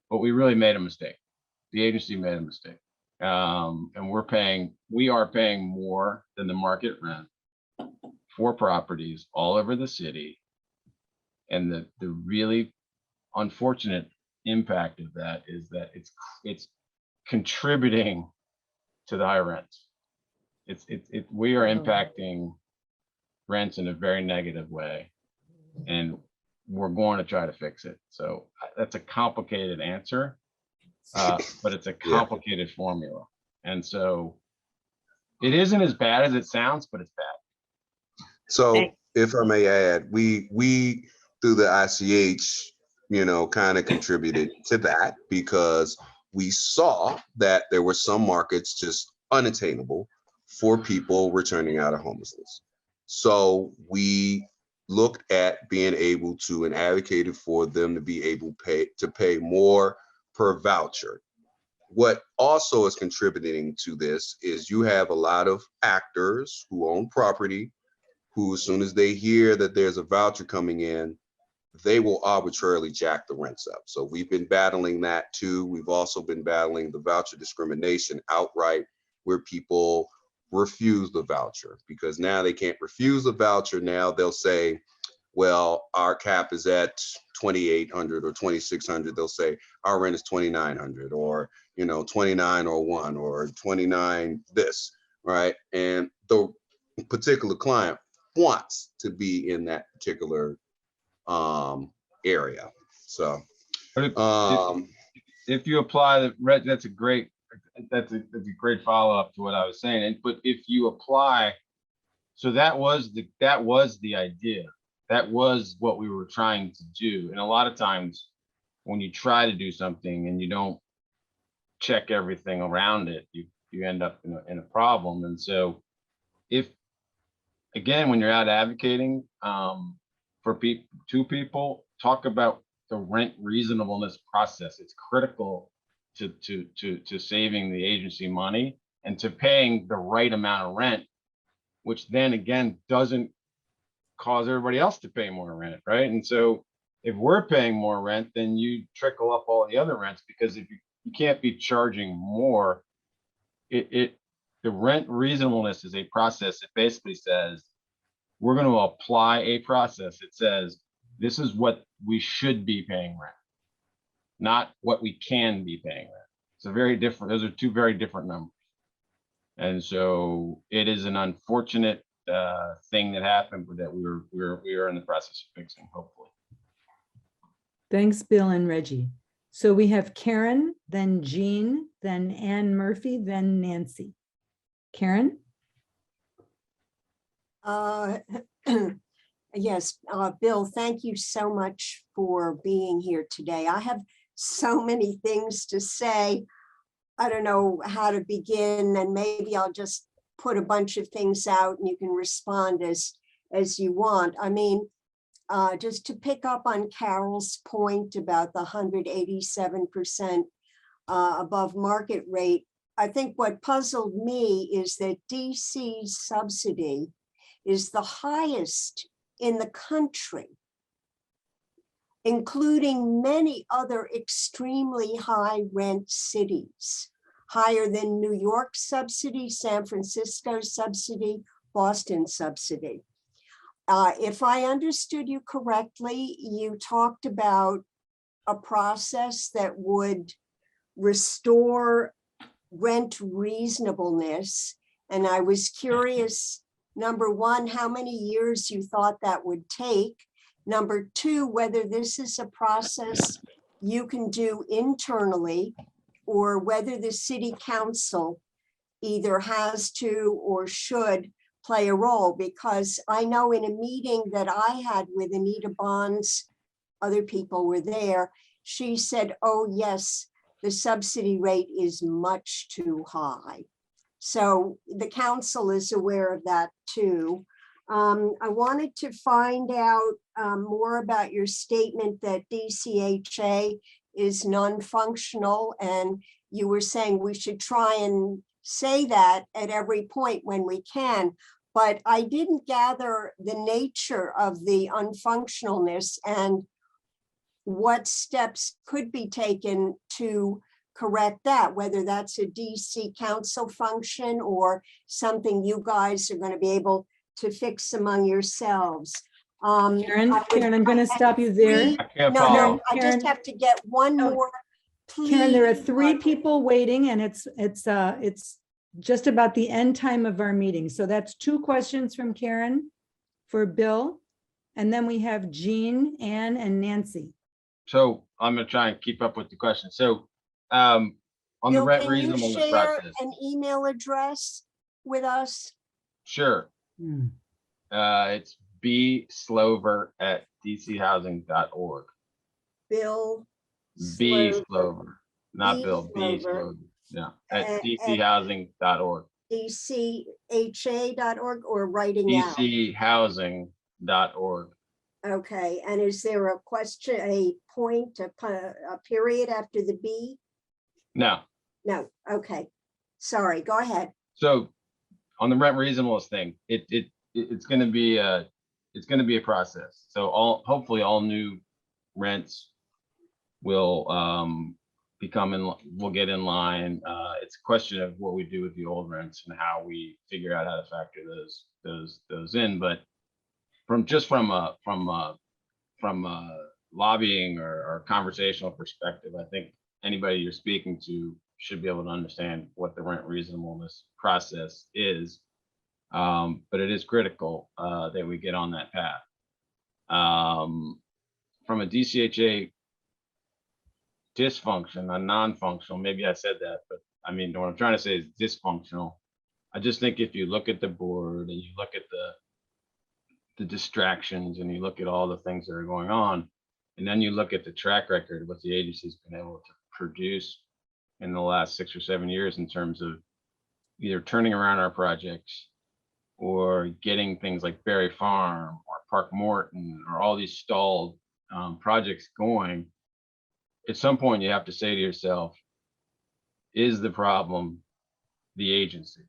Speaker 3: but we really made a mistake. The agency made a mistake, and we are paying more than the market rent for properties all over the city, and the really unfortunate impact of that is that it's contributing to the high rents. We are impacting rents in a very negative way, and we're going to try to fix it. So that's a complicated answer, but it's a complicated formula. And so it isn't as bad as it sounds, but it's bad.
Speaker 5: So if I may add, we through the ICH, kind of contributed to that, because we saw that there were some markets just unattainable for people returning out of homelessness. So we looked at being able to and advocated for them to be able to pay more per voucher. What also is contributing to this is you have a lot of actors who own property who, as soon as they hear that there's a voucher coming in, they will arbitrarily jack the rents up. So we've been battling that too. We've also been battling the voucher discrimination outright, where people refuse the voucher because now they can't refuse the voucher. Now they'll say, well, our cap is at 2,800 or 2,600. They'll say our rent is 2,900 or, 2901 or 29 this, right? And the particular client wants to be in that particular area. So
Speaker 3: But if you apply the that's a great follow-up to what I was saying. But if you apply, so that was the idea. That was what we were trying to do. And a lot of times when you try to do something and you don't check everything around it, you end up in a problem. And so if, again, when you're out advocating for people, talk about the rent reasonableness process. It's critical to saving the agency money and to paying the right amount of rent, which then again doesn't cause everybody else to pay more rent, right? And so if we're paying more rent, then you trickle up all the other rents, because if you can't be charging more. The rent reasonableness is a process. It basically says we're going to apply a process. It says this is what we should be paying rent, not what we can be paying rent. It's a very different. Those are two very different numbers. And so it is an unfortunate thing that happened, but that we are in the process of fixing, hopefully.
Speaker 2: Thanks, Bill and Reggie. So we have Karen, then Jean, then Ann Murphy, then Nancy. Karen?
Speaker 6: Yes, Bill, thank you so much for being here today. I have so many things to say. I don't know how to begin, and maybe I'll just put a bunch of things out and you can respond as you want. I mean, just to pick up on Carol's point about the 187% above market rate, I think what puzzled me is that DC's subsidy is the highest in the country, including many other extremely high rent cities, higher than New York subsidy, San Francisco subsidy, Boston subsidy. If I understood you correctly, you talked about a process that would restore rent reasonableness. And I was curious, number one, how many years you thought that would take. Number two, whether this is a process you can do internally, or whether the city council either has to or should play a role. Because I know in a meeting that I had with Anita Bonds, other people were there, she said, oh yes, the subsidy rate is much too high. So the council is aware of that too. I wanted to find out more about your statement that DCHA is non-functional, and you were saying we should try and say that at every point when we can, but I didn't gather the nature of the unfunctionalness and what steps could be taken to correct that, whether that's a DC council function or something you guys are going to be able to fix among yourselves.
Speaker 2: Karen, I'm going to stop you there.
Speaker 3: I can't
Speaker 6: No,
Speaker 3: follow.
Speaker 6: I
Speaker 2: Karen.
Speaker 6: just have to get one
Speaker 2: No.
Speaker 6: more.
Speaker 2: Karen, there are
Speaker 6: please.
Speaker 2: 3 people waiting, and it's just about the end time of our meeting. So that's 2 questions from Karen for Bill. And then we have Jean, Ann, and Nancy.
Speaker 3: So I'm going to try and keep up with the question. So on the
Speaker 6: Bill,
Speaker 3: rent
Speaker 6: can you
Speaker 3: reasonableness
Speaker 6: share
Speaker 3: process.
Speaker 6: an email address with us?
Speaker 3: Sure.
Speaker 2: Hmm.
Speaker 3: It's bslover@dchousing.org.
Speaker 6: Bill.
Speaker 3: B
Speaker 6: Slover,
Speaker 3: Slover, not
Speaker 6: B
Speaker 3: Bill, B
Speaker 6: Slover.
Speaker 3: Slover. Yeah, at
Speaker 6: At-
Speaker 3: dchousing.org.
Speaker 6: DC DCHA.org or writing out?
Speaker 3: dchousing.org.
Speaker 6: Okay, and is there a question, a point, a period after the B?
Speaker 3: No.
Speaker 6: No, okay. Sorry, go ahead.
Speaker 3: So on the rent reasonableness thing, it's going to be a process. So hopefully all new rents will will get in line. It's a question of what we do with the old rents and how we figure out how to factor those in. But from a lobbying or conversational perspective, I think anybody you're speaking to should be able to understand what the rent reasonableness process is. But it is critical that we get on that path. From a DCHA dysfunction, a non-functional, maybe I said that, but I mean, what I'm trying to say is dysfunctional. I just think if you look at the board and you look at the distractions and you look at all the things that are going on, and then you look at the track record of what the agency's been able to produce in the last 6 or 7 years in terms of either turning around our projects or getting things like Berry Farm or Park Morton or all these stalled projects going, at some point you have to say to yourself, is the problem the agency?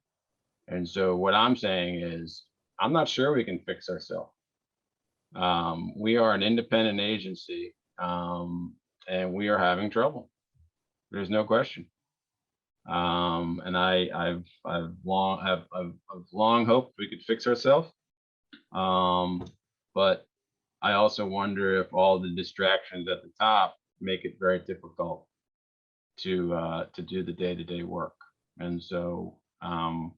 Speaker 3: And so what I'm saying is, I'm not sure we can fix ourselves. We are an independent agency, and we are having trouble. There's no question. And I've long hoped we could fix ourselves. But I also wonder if all the distractions at the top make it very difficult to do the day-to-day work. And so I'm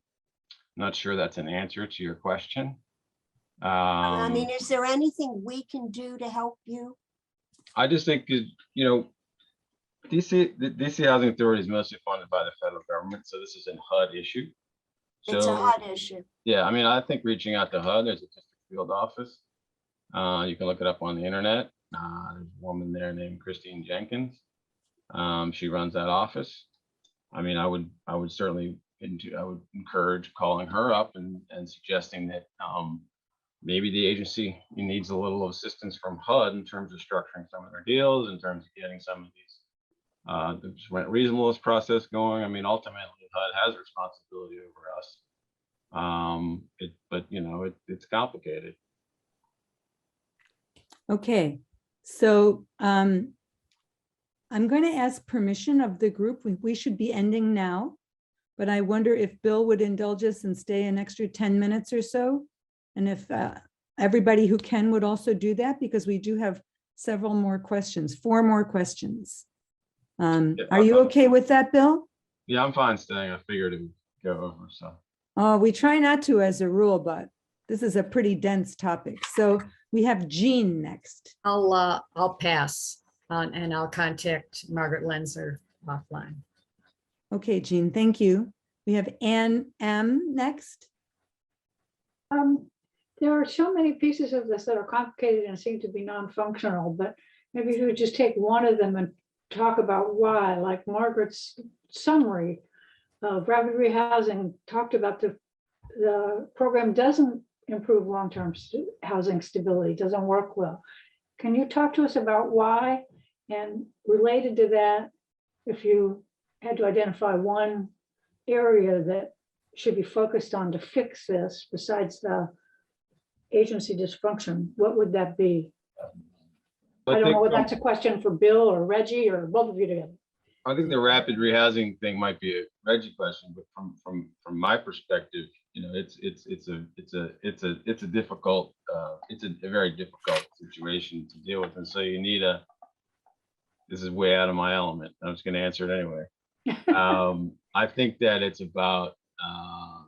Speaker 3: not sure that's an answer to your question.
Speaker 6: I mean, is there anything we can do to help you?
Speaker 3: I just think, the DC Housing Authority is mostly funded by the federal government, so this is a HUD issue.
Speaker 6: It's a HUD issue.
Speaker 3: Yeah, I mean, I think reaching out to HUD, there's a district field office. You can look it up on the internet. There's a woman there named Christine Jenkins. She runs that office. I mean, I would certainly encourage calling her up and suggesting that maybe the agency needs a little assistance from HUD in terms of structuring some of their deals, in terms of getting some of these the rent reasonableness process going. I mean, ultimately HUD has responsibility over us. But it's complicated.
Speaker 2: Okay, so I'm going to ask permission of the group. We should be ending now, but I wonder if Bill would indulge us and stay an extra 10 minutes or so. And if everybody who can would also do that, because we do have several more questions, 4 more questions. Are you okay with that, Bill?
Speaker 3: Yeah, I'm fine staying. I figured it would go over, so.
Speaker 2: Oh, we try not to as a rule, but this is a pretty dense topic. So we have Jean next.
Speaker 7: I'll pass on and I'll contact Margaret Lenzer offline.
Speaker 2: Okay, Jean, thank you. We have Ann M next.
Speaker 8: There are so many pieces of this that are complicated and seem to be non-functional, but maybe you would just take one of them and talk about why, like Margaret's summary of rapid rehousing talked about the program doesn't improve long-term housing stability, doesn't work well. Can you talk to us about why? And related to that, if you had to identify one area that should be focused on to fix this besides the agency dysfunction, what would that be? I don't know whether that's a question for Bill or Reggie or both of you together.
Speaker 3: I think the rapid rehousing thing might be a Reggie question, but from my perspective, it's a difficult, it's a very difficult situation to deal with, and so you need this is way out of my element. I'm just going to answer it anyway. I think that it's about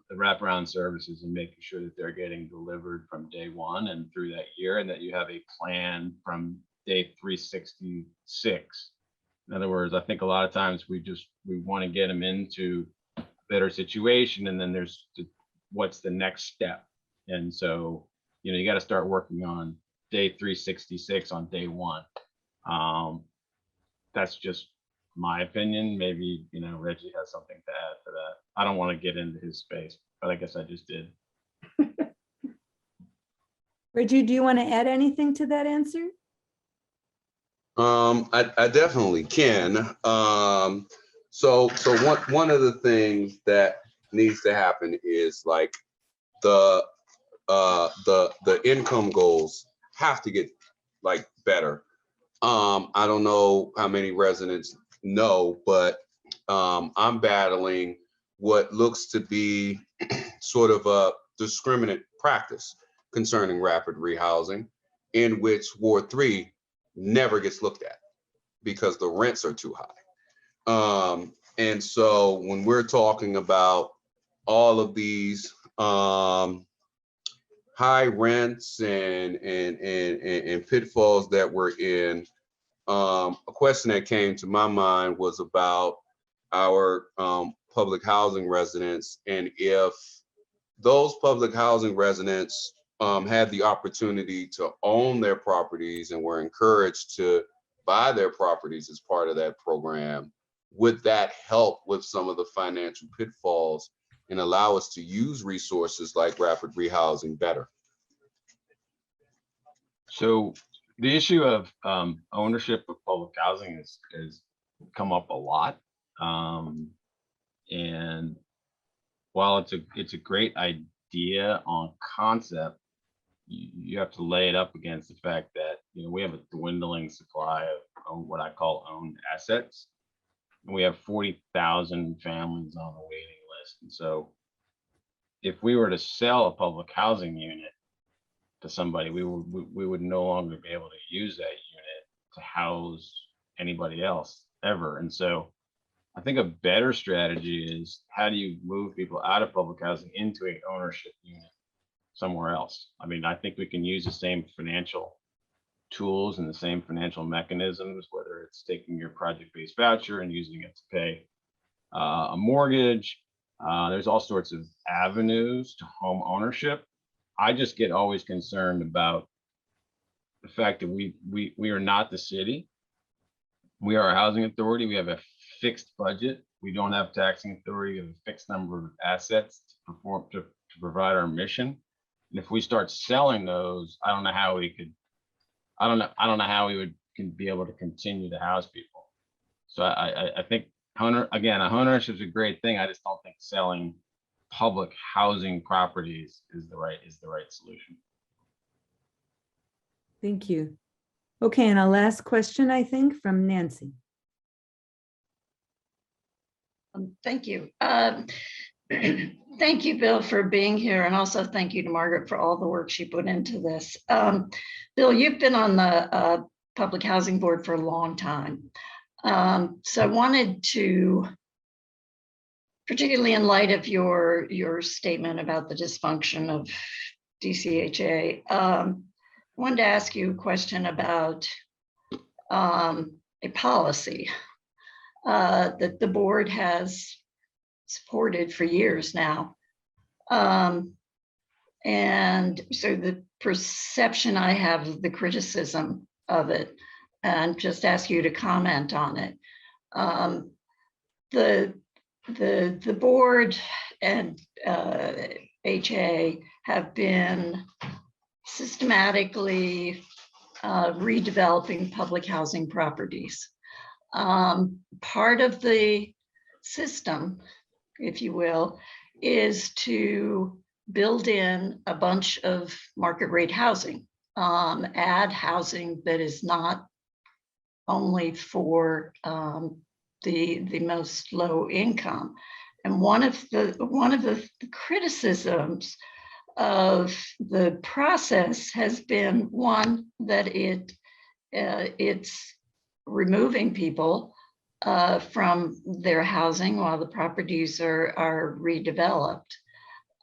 Speaker 3: the wraparound services and making sure that they're getting delivered from day one and through that year, and that you have a plan from day 366. In other words, I think a lot of times we want to get them into a better situation, and then there's what's the next step. And so, you got to start working on day 366 on day one. That's just my opinion. Maybe, Reggie has something to add to that. I don't want to get into his space, but I guess I just did.
Speaker 2: Reggie, do you want to add anything to that answer?
Speaker 5: I definitely can. So one of the things that needs to happen is like the income goals have to get like better. I don't know how many residents know, but I'm battling what looks to be sort of a discriminant practice concerning rapid rehousing, in which Ward 3 never gets looked at because the rents are too high. And so when we're talking about all of these high rents and pitfalls that we're in, a question that came to my mind was about our public housing residents, and if those public housing residents had the opportunity to own their properties and were encouraged to buy their properties as part of that program, would that help with some of the financial pitfalls and allow us to use resources like rapid rehousing better?
Speaker 3: So the issue of ownership of public housing has come up a lot. And while it's a great idea on concept, you have to lay it up against the fact that we have a dwindling supply of what I call owned assets, and we have 40,000 families on the waiting list. And so, if we were to sell a public housing unit to somebody, we would no longer be able to use that unit to house anybody else ever. And so, I think a better strategy is, how do you move people out of public housing into an ownership unit somewhere else? I mean, I think we can use the same financial tools and the same financial mechanisms, whether it's taking your project-based voucher and using it to pay a mortgage. There's all sorts of avenues to home ownership. I just get always concerned about the fact that we are not the city. We are a housing authority. We have a fixed budget. We don't have taxing authority. We have a fixed number of assets to provide our mission. And if we start selling those, I don't know how we would be able to continue to house people. So I think ownership is a great thing. I just don't think selling public housing properties is the right solution.
Speaker 2: Thank you. Okay, and a last question, I think, from Nancy.
Speaker 9: Thank you. Thank you, Bill, for being here, and also thank you to Margaret for all the work she put into this. Bill, you've been on the Public Housing Board for a long time. So I wanted to, particularly in light of your statement about the dysfunction of DCHA, wanted to ask you a question about a policy that the board has supported for years now. And so the perception I have of the criticism of it, and just ask you to comment on it. The board and HA have been systematically redeveloping public housing properties. Part of the system, if you will, is to build in a bunch of market rate housing, add housing that is not only for the most low income. And one of the criticisms of the process has been, one, that it's removing people from their housing while the properties are redeveloped.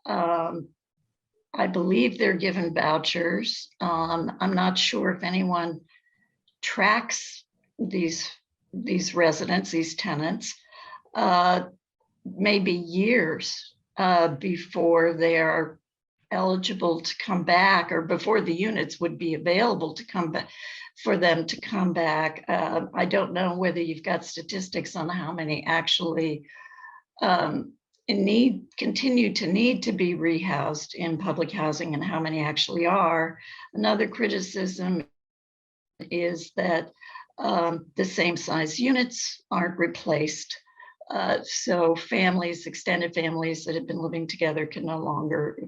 Speaker 9: I believe they're given vouchers. I'm not sure if anyone tracks these residents, these tenants, maybe years before they are eligible to come back, or before the units would be available to come for them to come back. I don't know whether you've got statistics on how many actually continue to need to be rehoused in public housing and how many actually are. Another criticism is that the same size units aren't replaced. So families, extended families that have been living together can no longer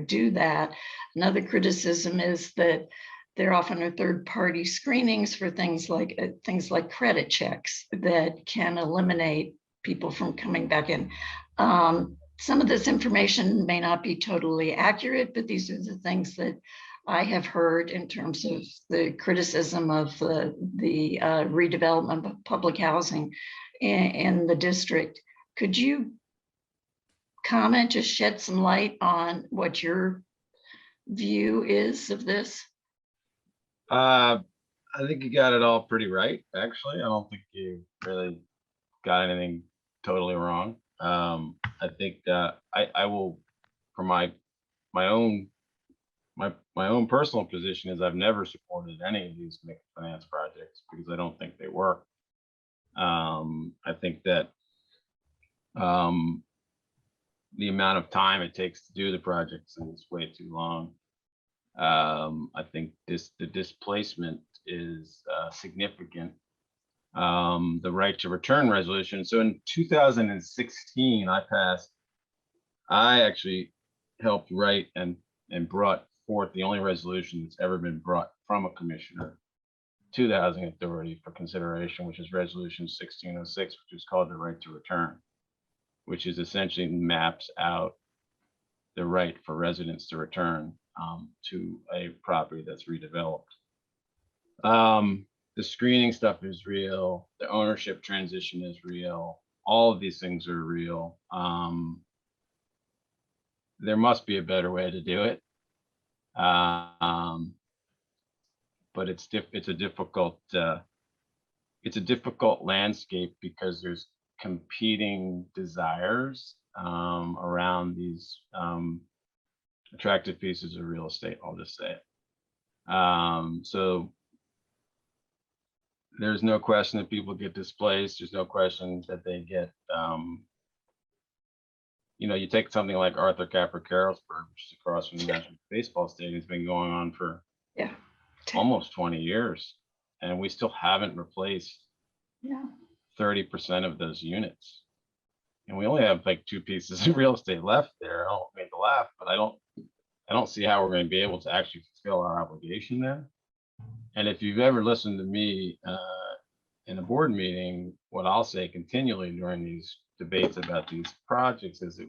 Speaker 9: do that. Another criticism is that there often are third-party screenings for things like credit checks that can eliminate people from coming back in. Some of this information may not be totally accurate, but these are the things that I have heard in terms of the criticism of the redevelopment of public housing in the district. Could you comment, just shed some light on what your view is of this?
Speaker 3: I think you got it all pretty right, actually. I don't think you really got anything totally wrong. I think that I will, for my own personal position, is I've never supported any of these mixed finance projects because I don't think they work. I think that the amount of time it takes to do the projects is way too long. I think the displacement is significant. The right to return resolution. So in 2016, I actually helped write and brought forth the only resolution that's ever been brought from a commissioner to the Housing Authority for consideration, which is Resolution 1606, which is called the right to return, which is essentially maps out the right for residents to return to a property that's redeveloped. The screening stuff is real. The ownership transition is real. All of these things are real. There must be a better way to do it. But it's a difficult landscape because there's competing desires around these attractive pieces of real estate. I'll just say it. So there's no question that people get displaced. There's no question that they get, you take something like Arthur Capper Carrollsburg, which is across from the National Baseball Stadium. It's been going on for almost 20 years, and we still haven't replaced 30% of those units. And we only have like 2 pieces of real estate left there. I don't make a laugh, but I don't see how we're going to be able to actually fulfill our obligation there. And if you've ever listened to me in a board meeting, what I'll say continually during these debates about these projects is that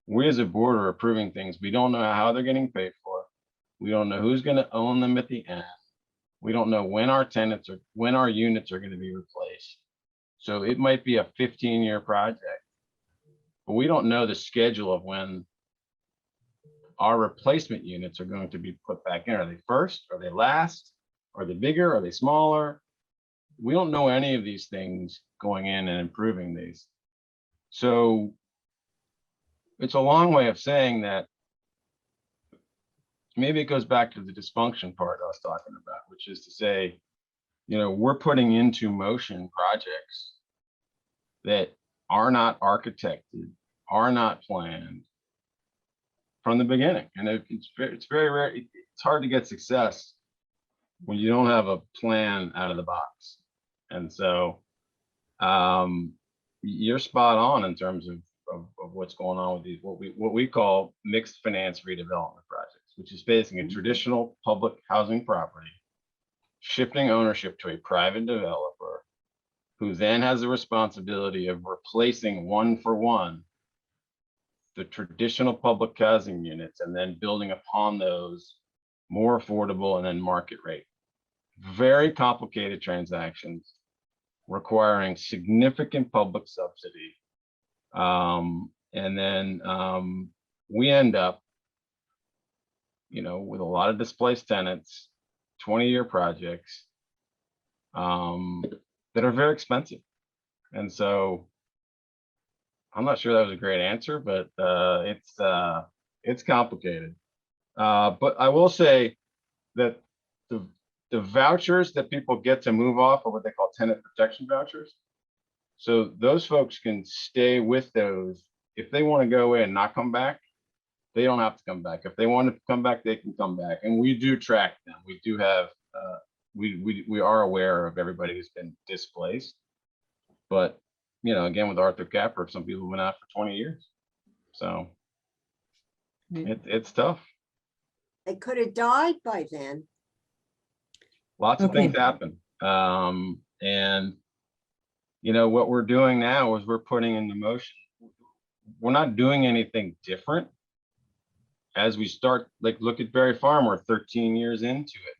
Speaker 3: we as a board are approving things. We don't know how they're getting paid for. We don't know who's going to own them at the end. We don't know when our units are going to be replaced. So it might be a 15-year project, but we don't know the schedule of when our replacement units are going to be put back in. Are they first? Are they last? Are they bigger? Are they smaller? We don't know any of these things going in and improving these. So it's a long way of saying that maybe it goes back to the dysfunction part I was talking about, which is to say, we're putting into motion projects that are not architected, are not planned from the beginning. And it's very rare. It's hard to get success when you don't have a plan out of the box. And so you're spot on in terms of what's going on with these, what we call mixed finance redevelopment projects, which is basically a traditional public housing property, shifting ownership to a private developer who then has the responsibility of replacing one for one the traditional public housing units and then building upon those more affordable and then market rate. Very complicated transactions requiring significant public subsidy. And then we end up, with a lot of displaced tenants, 20-year projects that are very expensive. And so I'm not sure that was a great answer, but it's complicated. But I will say that the vouchers that people get to move off are what they call tenant protection vouchers. So those folks can stay with those. If they want to go in and not come back, they don't have to come back. If they want to come back, they can come back. And we do track them. We do have, we are aware of everybody who's been displaced. But, you know, again, with Arthur Capper, some people have been out for 20 years. So it's tough.
Speaker 6: They could have died by then.
Speaker 3: Lots of
Speaker 2: Okay.
Speaker 3: things happen. And, you know, what we're doing now is we're putting into motion. We're not doing anything different. As we start, like, look at Berry Farm, we're 13 years into it.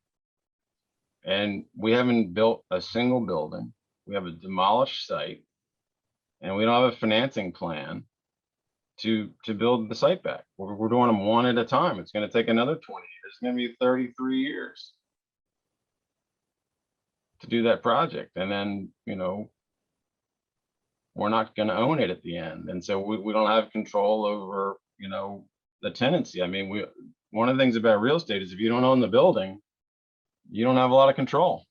Speaker 3: And we haven't built a single building. We have a demolished site. And we don't have a financing plan to build the site back. We're doing them one at a time. It's going to take another 20 years. It's going to be 33 years to do that project. And then, you know, we're not going to own it at the end. And so we don't have control over, you know, the tenancy. I mean, one of the things about real estate is if you don't own the building, you don't have a lot of control.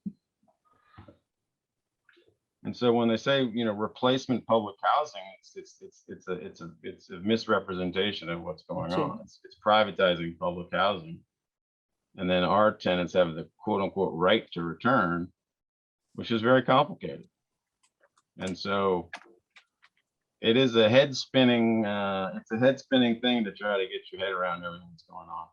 Speaker 3: And so when they say, you know, replacement public housing, it's a misrepresentation of what's going on. It's privatizing public housing. And then our tenants have the quote unquote right to return, which is very complicated. And so it is a head spinning, it's a head spinning thing to try to get your head around everything that's going on.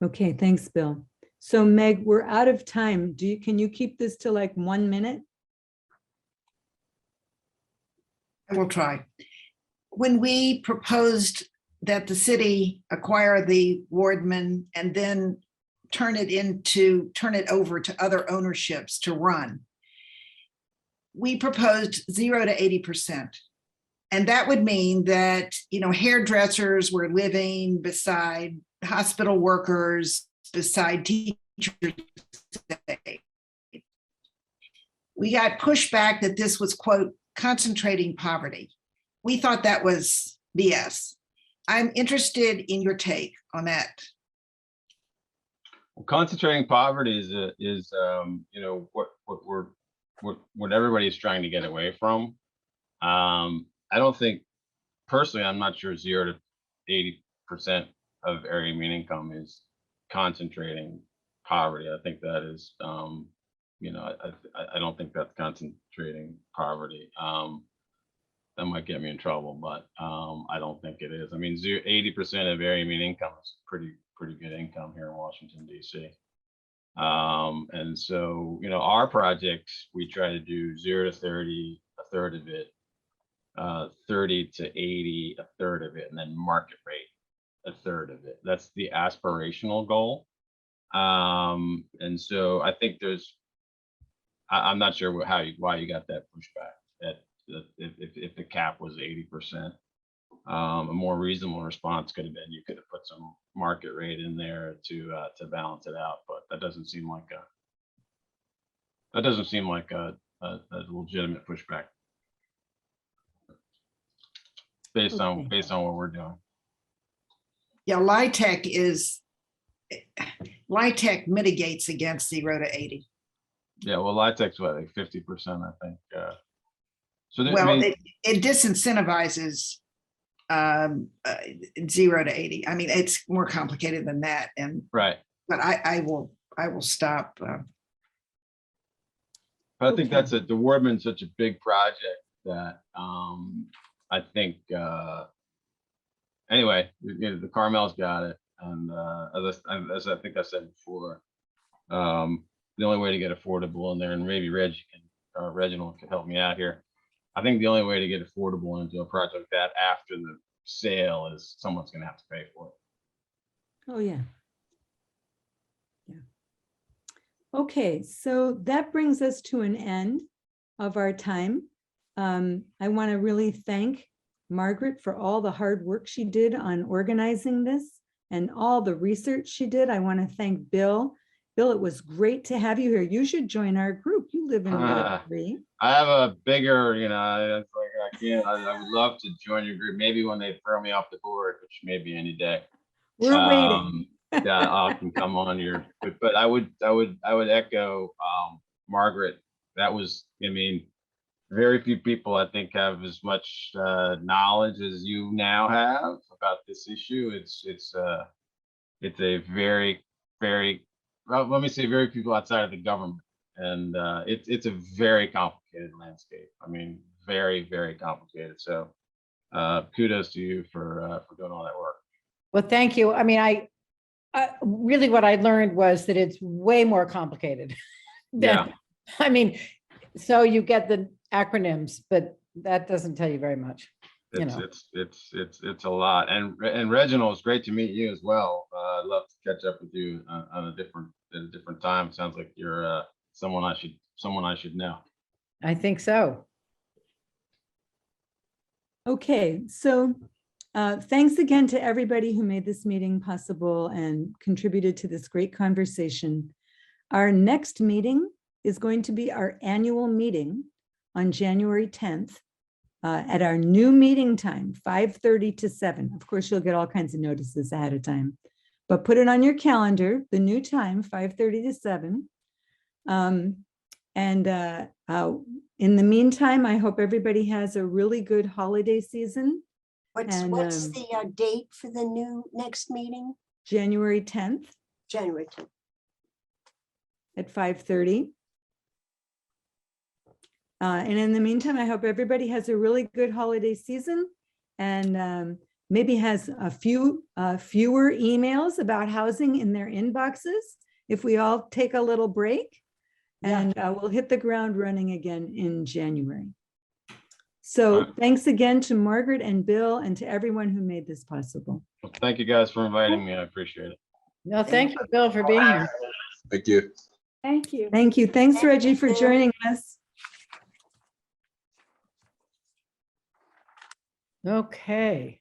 Speaker 2: Okay, thanks, Bill. So Meg, we're out of time. Can you keep this to like 1 minute?
Speaker 10: I will try. When we proposed that the city acquire the Wardman and then turn it over to other ownerships to run, we proposed 0 to 80%. And that would mean that, you know, hairdressers were living beside hospital workers, beside teachers. We got pushback that this was, quote, concentrating poverty. We thought that was BS. I'm interested in your take on that.
Speaker 3: Well, concentrating poverty is you know, what everybody's trying to get away from. I don't think, personally, I'm not sure 0 to 80% of area median income is concentrating poverty. I think that is, you know, I don't think that's concentrating poverty. That might get me in trouble, but I don't think it is. I mean, 80% of area median income is pretty good income here in Washington, D.C. And so, you know, our projects, we try to do 0 to 30, a third of it, 30 to 80, a third of it, and then market rate, a third of it. That's the aspirational goal. And so I think I'm not sure why you got that pushback. That if the cap was 80%, a more reasonable response could have been you could have put some market rate in there to balance it out, but that doesn't seem like a legitimate pushback based on what we're doing.
Speaker 10: Yeah, LIHTC mitigates against 0 to 80.
Speaker 3: Yeah, well, LIHTC's what, like 50%, I think. So
Speaker 10: Well, it disincentivizes 0 to 80. I mean, it's more complicated than that. And
Speaker 3: right.
Speaker 10: But I will stop.
Speaker 3: But I think that's the Wardman's such a big project that I think anyway, you know, the Carmel's got it, and as I think I said before, the only way to get affordable in there, and maybe Reginald can help me out here. I think the only way to get affordable into a project like that after the sale is someone's going to have to pay for it.
Speaker 2: Oh, yeah. Yeah. Okay, so that brings us to an end of our time. I want to really thank Margaret for all the hard work she did on organizing this and all the research she did. I want to thank Bill. Bill, it was great to have you here. You should join our group. You live in Ward 3.
Speaker 3: I have a bigger, you know, it's like I can't. I would love to join your group. Maybe when they throw me off the board, which may be any day.
Speaker 2: We're waiting.
Speaker 3: Yeah, I can come on your, but I would echo Margaret. That was, I mean, very few people I think have as much knowledge as you now have about this issue. It's a very, very, well, let me say very people outside of the government. And it's a very complicated landscape. I mean, very, very complicated. So kudos to you for doing all that work.
Speaker 1: Well, thank you. I mean, I really what I learned was that it's way more complicated.
Speaker 3: Yeah.
Speaker 1: I mean, so you get the acronyms, but that doesn't tell you very much. You know.
Speaker 3: It's a lot. And Reginald, it's great to meet you as well. I'd love to catch up with you on a different time. Sounds like you're someone I should know.
Speaker 1: I think so.
Speaker 2: Okay, so thanks again to everybody who made this meeting possible and contributed to this great conversation. Our next meeting is going to be our annual meeting on January 10th at our new meeting time, 5:30 to 7. Of course, you'll get all kinds of notices ahead of time, but put it on your calendar, the new time, 5:30 to 7. In the meantime, I hope everybody has a really good holiday season.
Speaker 6: What's the date for the next meeting?
Speaker 2: January 10th
Speaker 6: January 10th.
Speaker 2: at 5:30. And in the meantime, I hope everybody has a really good holiday season and maybe has a fewer emails about housing in their inboxes if we all take a little break. And we'll hit the ground running again in January. So thanks again to Margaret and Bill and to everyone who made this possible.
Speaker 3: Well, thank you guys for inviting me. I appreciate it.
Speaker 1: No, thank you, Bill, for being here.
Speaker 5: Thank you.
Speaker 8: Thank you.
Speaker 2: Thank you. Thanks, Reggie, for joining us.
Speaker 1: Okay.